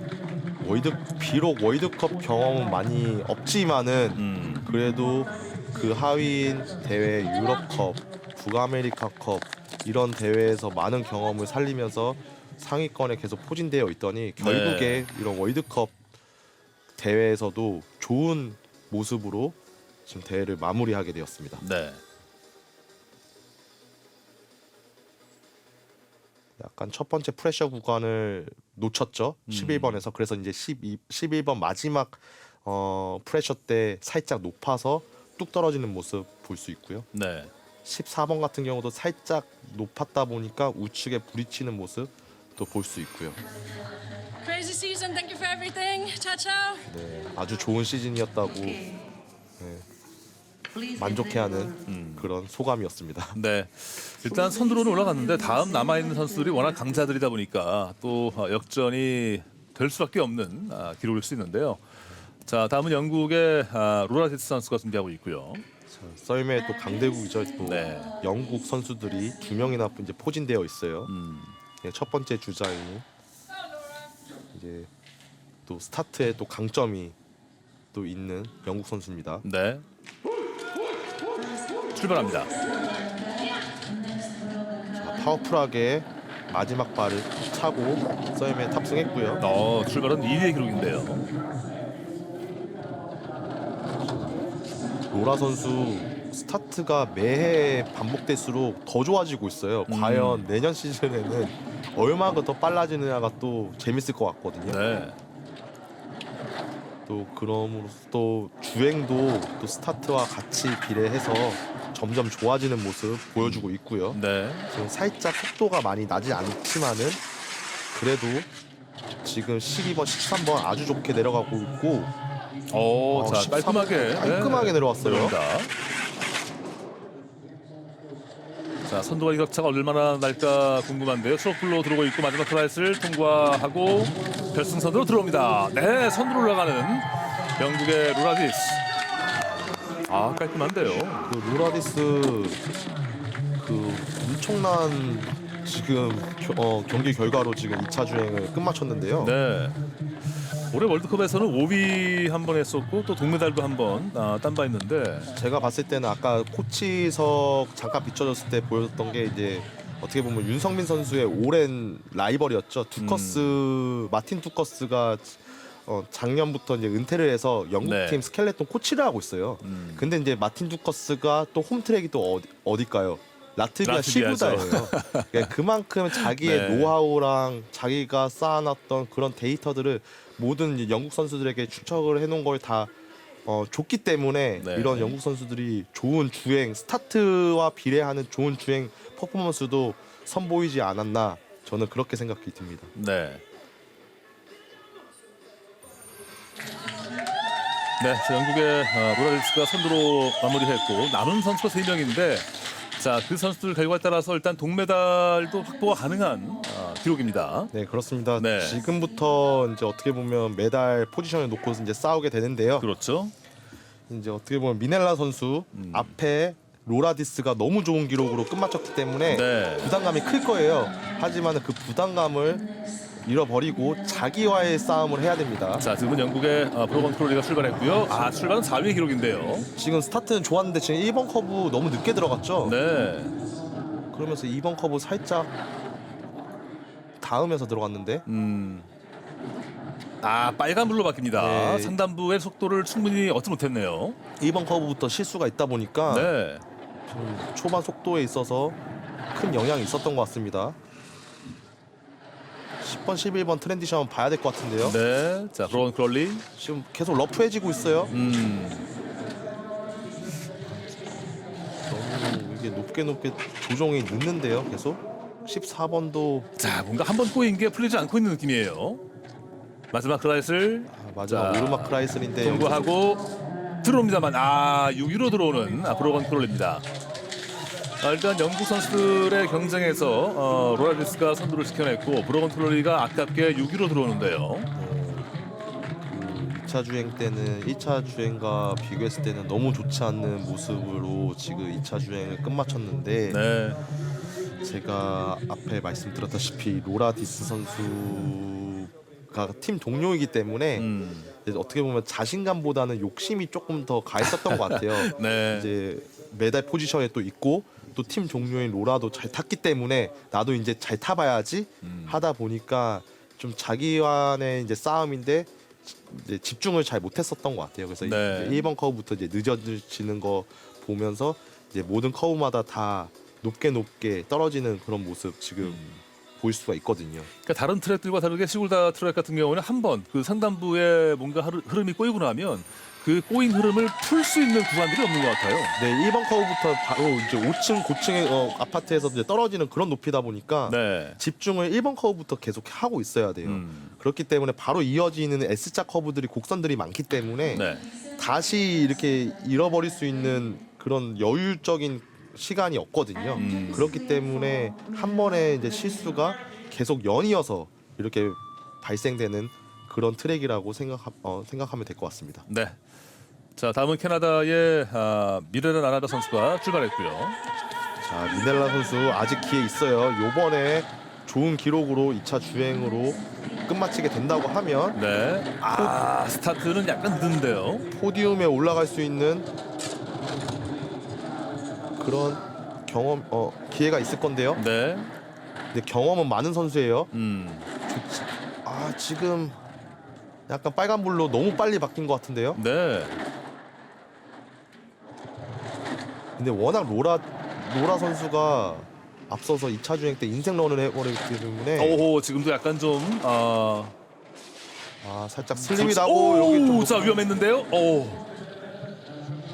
비록 월드컵 경험은 많이 없지만은 그래도 그 하위인 대회 유럽컵, 북아메리카컵 이런 대회에서 많은 경험을 살리면서 상위권에 계속 포진되어 있더니 결국에 이런 월드컵 대회에서도 좋은 모습으로 지금 대회를 마무리하게 되었습니다. 네. 약간 첫 번째 프레셔 구간을 놓쳤죠. 11번에서. 그래서 이제 11번 마지막 프레셔 때 살짝 높아서 뚝 떨어지는 모습 볼 수 있고요. 네. 14번 같은 경우도 살짝 높았다 보니까 우측에 부딪히는 모습도 볼 수 있고요. Crazy season. Thank you for everything. Ciao, ciao. 네, 아주 좋은 시즌이었다고 만족해하는 그런 소감이었습니다. 네. 일단 선두로는 올라갔는데 다음 남아있는 선수들이 워낙 강자들이다 보니까 또 역전이 될 수밖에 없는 기록일 수 있는데요. 자, 다음은 영국의 로라 디스 선수가 준비하고 있고요. 썰매의 또 강대국이죠. 또 네. 영국 선수들이 2명이나 이제 포진되어 있어요. 첫 번째 주자인 이제 또 스타트에 또 강점이 또 있는 영국 선수입니다. 네. 출발합니다. 자, 파워풀하게 마지막 발을 차고 썰매에 탑승했고요. 출발은 2위의 기록인데요. 로라 선수 스타트가 매해 반복될수록 더 좋아지고 있어요. 과연 내년 시즌에는 얼마가 더 빨라지느냐가 또 재밌을 것 같거든요. 네. 또 그럼으로써 또 주행도 또 스타트와 같이 비례해서 점점 좋아지는 모습 보여주고 있고요. 네. 지금 살짝 속도가 많이 나지 않지만은 그래도 지금 12번, 13번 아주 좋게 내려가고 있고 자, 13 깔끔하게 내려왔어요. 내려옵니다. 자, 선두와 격차가 얼마나 날까 궁금한데요. 트러플로 들어오고 있고 마지막 트라이스를 통과하고 결승선으로 들어옵니다. 네, 선두로 올라가는 영국의 로라디스. 깔끔한데요. 그 로라디스 그 엄청난 지금 경기 결과로 지금 2차 주행을 끝마쳤는데요. 네. 올해 월드컵에서는 5위 한 번 했었고 또 동메달도 한 번 딴 바 있는데 제가 봤을 때는 아까 코치석 잠깐 비춰졌을 때 보였던 게 이제 어떻게 보면 윤성민 선수의 오랜 라이벌이었죠. 투커스 마틴 투커스가 작년부터 이제 은퇴를 해서 영국팀 네. 스켈레톤 코치를 하고 있어요. 근데 이제 마틴 투커스가 또 홈트랙이 또 어딜까요? 라트비아 라트비아죠. 시부다예요. 그러니까 그만큼 자기의 네. 노하우랑 자기가 쌓아놨던 그런 데이터들을 모든 영국 선수들에게 추적을 해놓은 걸 다 줬기 때문에 네. 이런 영국 선수들이 좋은 주행 스타트와 비례하는 좋은 주행 퍼포먼스도 선보이지 않았나 저는 그렇게 생각이 듭니다. 네. 네, 자, 영국의 로라디스가 선두로 마무리했고 남은 선수가 3명인데 자, 그 선수들 결과에 따라서 일단 동메달도 확보가 가능한 기록입니다. 네, 그렇습니다. 네. 지금부터 이제 어떻게 보면 메달 포지션을 놓고 이제 싸우게 되는데요. 그렇죠. 이제 어떻게 보면 미넬라 선수 앞에 로라디스가 너무 좋은 기록으로 끝마쳤기 때문에 네. 부담감이 클 거예요. 하지만 그 부담감을 잃어버리고 자기와의 싸움을 해야 됩니다. 자, 지금은 영국의 브로건 트롤리가 출발했고요. 출발은 4위의 기록인데요. 지금 스타트는 좋았는데 지금 1번 커브 너무 늦게 들어갔죠. 네. 그러면서 2번 커브 살짝 닿으면서 들어갔는데 빨간불로 바뀝니다. 네. 상단부의 속도를 충분히 얻지 못했네요. 2번 커브부터 실수가 있다 보니까 네. 좀 초반 속도에 있어서 큰 영향이 있었던 것 같습니다. 10번, 11번 트랜지션 봐야 될 것 같은데요. 네. 자, 브로건 트롤리. 지금 계속 러프해지고 있어요. 너무 이게 높게 조정이 늦는데요. 계속 14번도 자, 뭔가 한 번 꼬인 게 풀리지 않고 있는 느낌이에요. 마지막 클라이스를 마지막 자, 오르막 크라이슬인데 통과하고 들어옵니다만 6위로 들어오는 브로건 트롤리입니다. 일단 영국 선수들의 경쟁에서 로라디스가 선두를 지켜냈고 브로건 트롤리가 아깝게 6위로 들어오는데요. 2차 주행 때는 1차 주행과 비교했을 때는 너무 좋지 않는 모습으로 지금 2차 주행을 끝마쳤는데 네. 제가 앞에 말씀드렸다시피 로라디스 선수가 팀 동료이기 때문에 이제 어떻게 보면 자신감보다는 욕심이 조금 더 가했었던 것 같아요. 네. 이제 메달 포지션에 또 있고 또 팀 종료인 로라도 잘 탔기 때문에 나도 이제 잘 타봐야지 하다 보니까 좀 자기와의 이제 싸움인데 이제 집중을 잘 못했었던 것 같아요. 그래서 네. 이제 1번 커브부터 이제 늦어지는 거 보면서 이제 모든 커브마다 다 높게 떨어지는 그런 모습 지금 보일 수가 있거든요. 그러니까 다른 트랙들과 다르게 시골다 트랙 같은 경우는 한 번 그 상단부에 뭔가 흐름이 꼬이고 나면 그 꼬인 흐름을 풀 수 있는 구간들이 없는 것 같아요. 네, 1번 커브부터 바로 이제 5층 고층의 아파트에서 이제 떨어지는 그런 높이다 보니까 네. 집중을 1번 커브부터 계속 하고 있어야 돼요. 그렇기 때문에 바로 이어지는 S자 커브들이 곡선들이 많기 때문에 네. 다시 이렇게 잃어버릴 수 있는 그런 여유적인 시간이 없거든요. 그렇기 때문에 한 번에 이제 실수가 계속 연이어서 이렇게 발생되는 그런 트랙이라고 생각하면 될 것 같습니다. 네. 자, 다음은 캐나다의 미레나 나나다 선수가 출발했고요. 자, 미넬라 선수 아직 기회 있어요. 요번에 좋은 기록으로 2차 주행으로 끝마치게 된다고 하면 네. 스타트는 약간 늦은데요. 포디움에 올라갈 수 있는 그런 경험 기회가 있을 건데요. 네. 근데 경험은 많은 선수예요. 음. 지금 약간 빨간불로 너무 빨리 바뀐 것 같은데요. 네. 근데 워낙 로라 선수가 앞서서 2차 주행 때 인생 런을 해버리기 때문에 오호, 지금도 약간 좀 살짝 슬림이 나고 여기 좀 자, 위험했는데요. 오.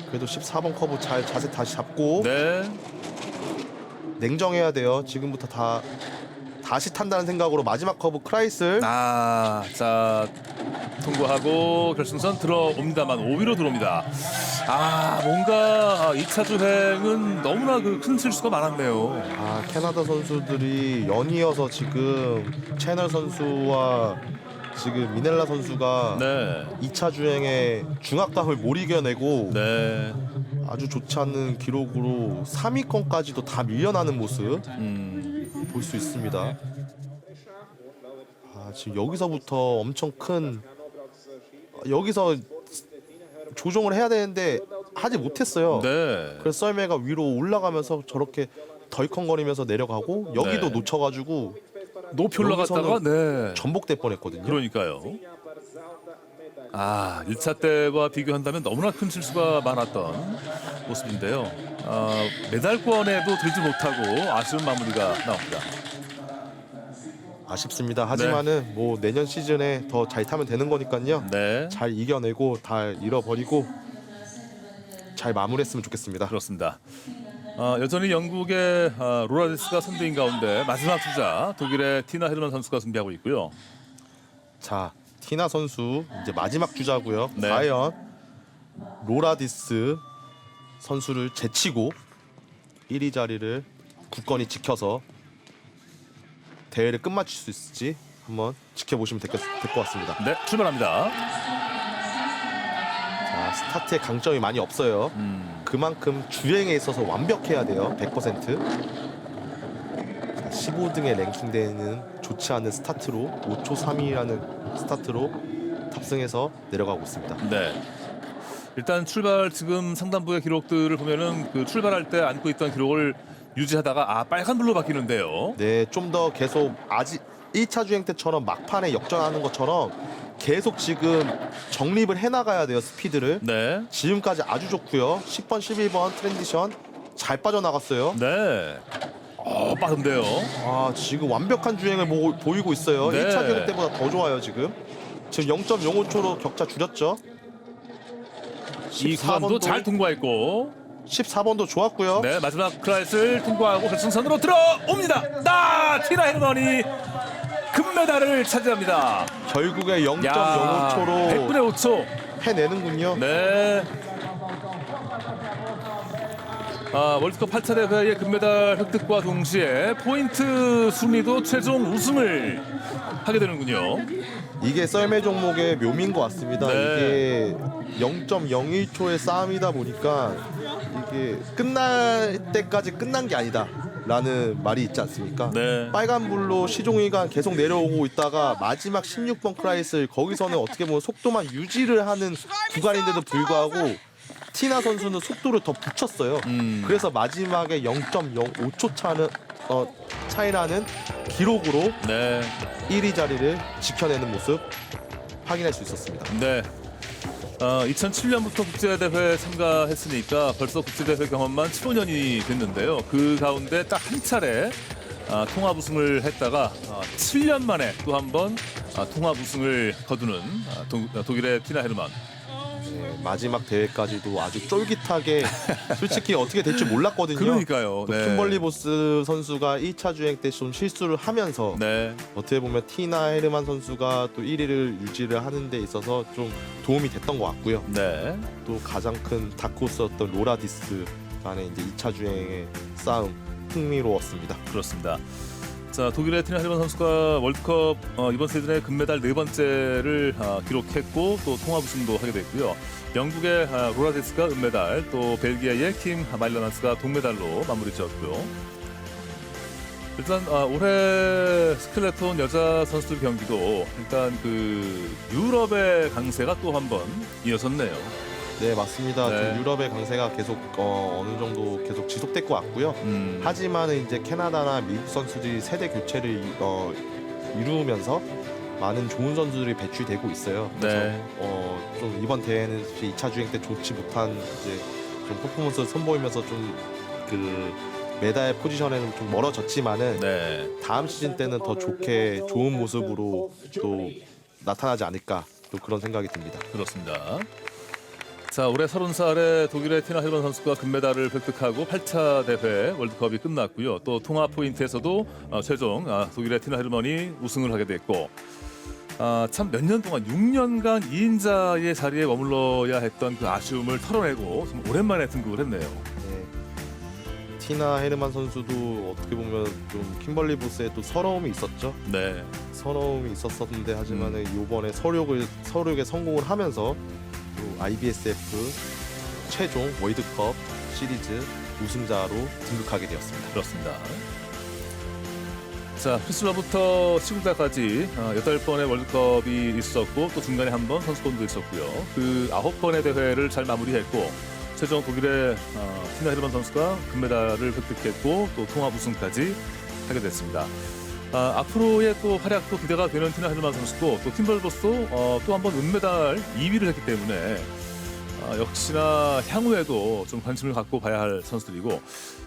그래도 14번 커브 잘 자세 다시 잡고 네. 냉정해야 돼요. 지금부터 다시 탄다는 생각으로 마지막 커브 크라이슬 자, 통과하고 결승선 들어옵니다만 5위로 들어옵니다. 뭔가 2차 주행은 너무나 큰 실수가 많았네요. 캐나다 선수들이 연이어서 지금 채널 선수와 지금 미넬라 선수가 네. 2차 주행에 중압감을 못 이겨내고 네. 아주 좋지 않은 기록으로 3위권까지도 다 밀려나는 모습 볼 수 있습니다. 지금 여기서부터 엄청 큰 여기서 조정을 해야 되는데 하지 못했어요. 네. 그래서 썰매가 위로 올라가면서 저렇게 덜컹거리면서 내려가고 여기도 네. 놓쳐가지고 높이 올라갔다가 네. 전복될 뻔했거든요. 그러니까요. 1차 때와 비교한다면 너무나 큰 실수가 많았던 모습인데요. 메달권에도 들지 못하고 아쉬운 마무리가 나옵니다. 아쉽습니다. 하지만은 뭐 내년 시즌에 더 잘 타면 되는 거니까요. 네. 잘 이겨내고 다 잃어버리고 잘 마무리했으면 좋겠습니다. 그렇습니다. 여전히 영국의 로라디스가 선두인 가운데 마지막 주자 독일의 티나 헤르만 선수가 준비하고 있고요. 자, 티나 선수 이제 마지막 주자고요. 네. 과연 로라디스 선수를 제치고 1위 자리를 굳건히 지켜서 대회를 끝마칠 수 있을지 한번 지켜보시면 될 것 같습니다. 네, 출발합니다. 자, 스타트에 강점이 많이 없어요. 그만큼 주행에 있어서 완벽해야 돼요. 100%. 자, 15등에 랭킹되는 좋지 않은 스타트로 5초 3위라는 스타트로 탑승해서 내려가고 있습니다. 네. 일단 출발 지금 상단부의 기록들을 보면은 그 출발할 때 안고 있던 기록을 유지하다가 빨간불로 바뀌는데요. 네, 좀 더 계속 아직 1차 주행 때처럼 막판에 역전하는 것처럼 계속 지금 정립을 해나가야 돼요. 스피드를. 네. 지금까지 아주 좋고요. 10번, 11번 트랜지션 잘 빠져나갔어요. 네. 빠른데요. 지금 완벽한 주행을 보이고 있어요. 네. 1차 주행 때보다 더 좋아요. 지금 0.05초로 격차 줄였죠. 이 구간도 잘 통과했고 14번도 좋았고요. 네, 마지막 클라이스를 통과하고 결승선으로 들어옵니다. 티나 헤르만이 금메달을 차지합니다. 결국에 0.05초로 100분의 5초. 해내는군요. 네. 월드컵 8차 대회의 금메달 획득과 동시에 포인트 순위도 최종 우승을 하게 되는군요. 이게 썰매 종목의 묘미인 것 같습니다. 네. 이게 0.01초의 싸움이다 보니까 이게 끝날 때까지 끝난 게 아니다 라는 말이 있지 않습니까? 네. 빨간불로 시종일관 계속 내려오고 있다가 마지막 16번 크라이슬 거기서는 어떻게 보면 속도만 유지를 하는 구간인데도 불구하고 티나 선수는 속도를 더 붙였어요. 그래서 마지막에 0.05초 차이나는 기록으로 네. 1위 자리를 지켜내는 모습 확인할 수 있었습니다. 네. 2007년부터 국제대회 참가했으니까 벌써 국제대회 경험만 15년이 됐는데요. 그 가운데 딱 한 차례 통합 우승을 했다가 7년 만에 또 한 번 통합 우승을 거두는 독일의 티나 헤르만. 네, 마지막 대회까지도 아주 쫄깃하게 솔직히 어떻게 될지 몰랐거든요. 그러니까요. 또 네. 킴벌리 보스 선수가 1차 주행 때 좀 실수를 하면서 네. 어떻게 보면 티나 헤르만 선수가 또 1위를 유지를 하는 데 있어서 좀 도움이 됐던 것 같고요. 네. 또 가장 큰 다크호스였던 로라디스 간의 이제 2차 주행의 싸움 흥미로웠습니다. 그렇습니다. 자, 독일의 티나 헤르만 선수가 월드컵 이번 시즌에 금메달 4번째를 기록했고 또 통합 우승도 하게 됐고요. 영국의 로라디스가 은메달, 또 벨기에의 킴 마일러난스가 동메달로 마무리 지었고요. 일단 올해 스켈레톤 여자 선수들 경기도 일단 그 유럽의 강세가 또 한 번 이어졌네요. 네, 맞습니다. 네. 좀 유럽의 강세가 계속 어느 정도 계속 지속됐고 왔고요. 하지만 이제 캐나다나 미국 선수들이 세대 교체를 이루면서 많은 좋은 선수들이 배출되고 있어요. 그래서 네. 좀 이번 대회는 2차 주행 때 좋지 못한 이제 좀 퍼포먼스를 선보이면서 좀 그 메달 포지션에는 좀 멀어졌지만은 네. 다음 시즌 때는 더 좋은 모습으로 또 나타나지 않을까 또 그런 생각이 듭니다. 그렇습니다. 자, 올해 30살의 독일의 티나 헬번 선수가 금메달을 획득하고 8차 대회 월드컵이 끝났고요. 또 통합 포인트에서도 최종 독일의 티나 헬번이 우승을 하게 됐고, 참 몇 년 동안 6년간 2인자의 자리에 머물러야 했던 그 아쉬움을 털어내고 좀 오랜만에 등극을 했네요. 네. 티나 헤르만 선수도 어떻게 보면 좀 킴벌리 보스의 또 서러움이 있었죠. 네. 서러움이 있었었는데 하지만은 이번에 서력에 성공을 하면서 또 IBSF 최종 월드컵 시리즈 우승자로 등극하게 되었습니다. 그렇습니다. 자, 피슬러부터 시구다까지 8번의 월드컵이 있었고 또 중간에 한 번 선수권도 있었고요. 그 9번의 대회를 잘 마무리했고 최종 독일의 티나 헤르만 선수가 금메달을 획득했고 또 통합 우승까지 하게 됐습니다. 앞으로의 또 활약도 기대가 되는 티나 헤르만 선수도 또 팀벌버스도 또 한 번 은메달 2위를 했기 때문에 역시나 향후에도 좀 관심을 갖고 봐야 할 선수들이고,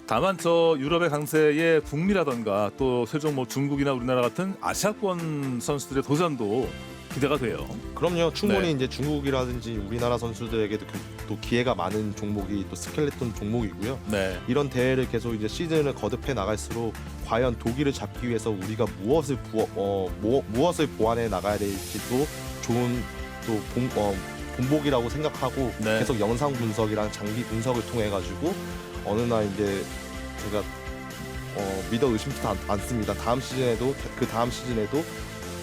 다만 저 유럽의 강세의 북미라던가 또 최종 뭐 중국이나 우리나라 같은 아시아권 선수들의 도전도 기대가 돼요. 그럼요. 충분히 네. 이제 중국이라든지 우리나라 선수들에게도 또 기회가 많은 종목이 또 스켈레톤 종목이고요. 네. 이런 대회를 계속 이제 시즌을 거듭해 나갈수록 과연 독일을 잡기 위해서 우리가 무엇을 보완해 나가야 될지도 좋은 또 본보기라고 생각하고 네. 계속 영상 분석이랑 장비 분석을 통해 가지고 어느 날 이제 제가 믿어 의심치 않습니다. 다음 시즌에도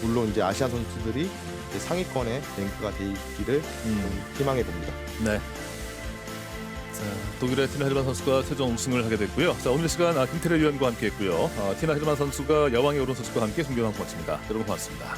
물론 이제 아시아 선수들이 이제 상위권에 랭크가 되기를 좀 희망해 봅니다. 네. 자, 독일의 티나 헤르만 선수가 최종 우승을 하게 됐고요. 자, 오늘 시간 김태래 위원과 함께했고요. 티나 헤르만 선수가 여왕의 오른 선수과 함께 존경하고 마칩니다. 여러분 고맙습니다.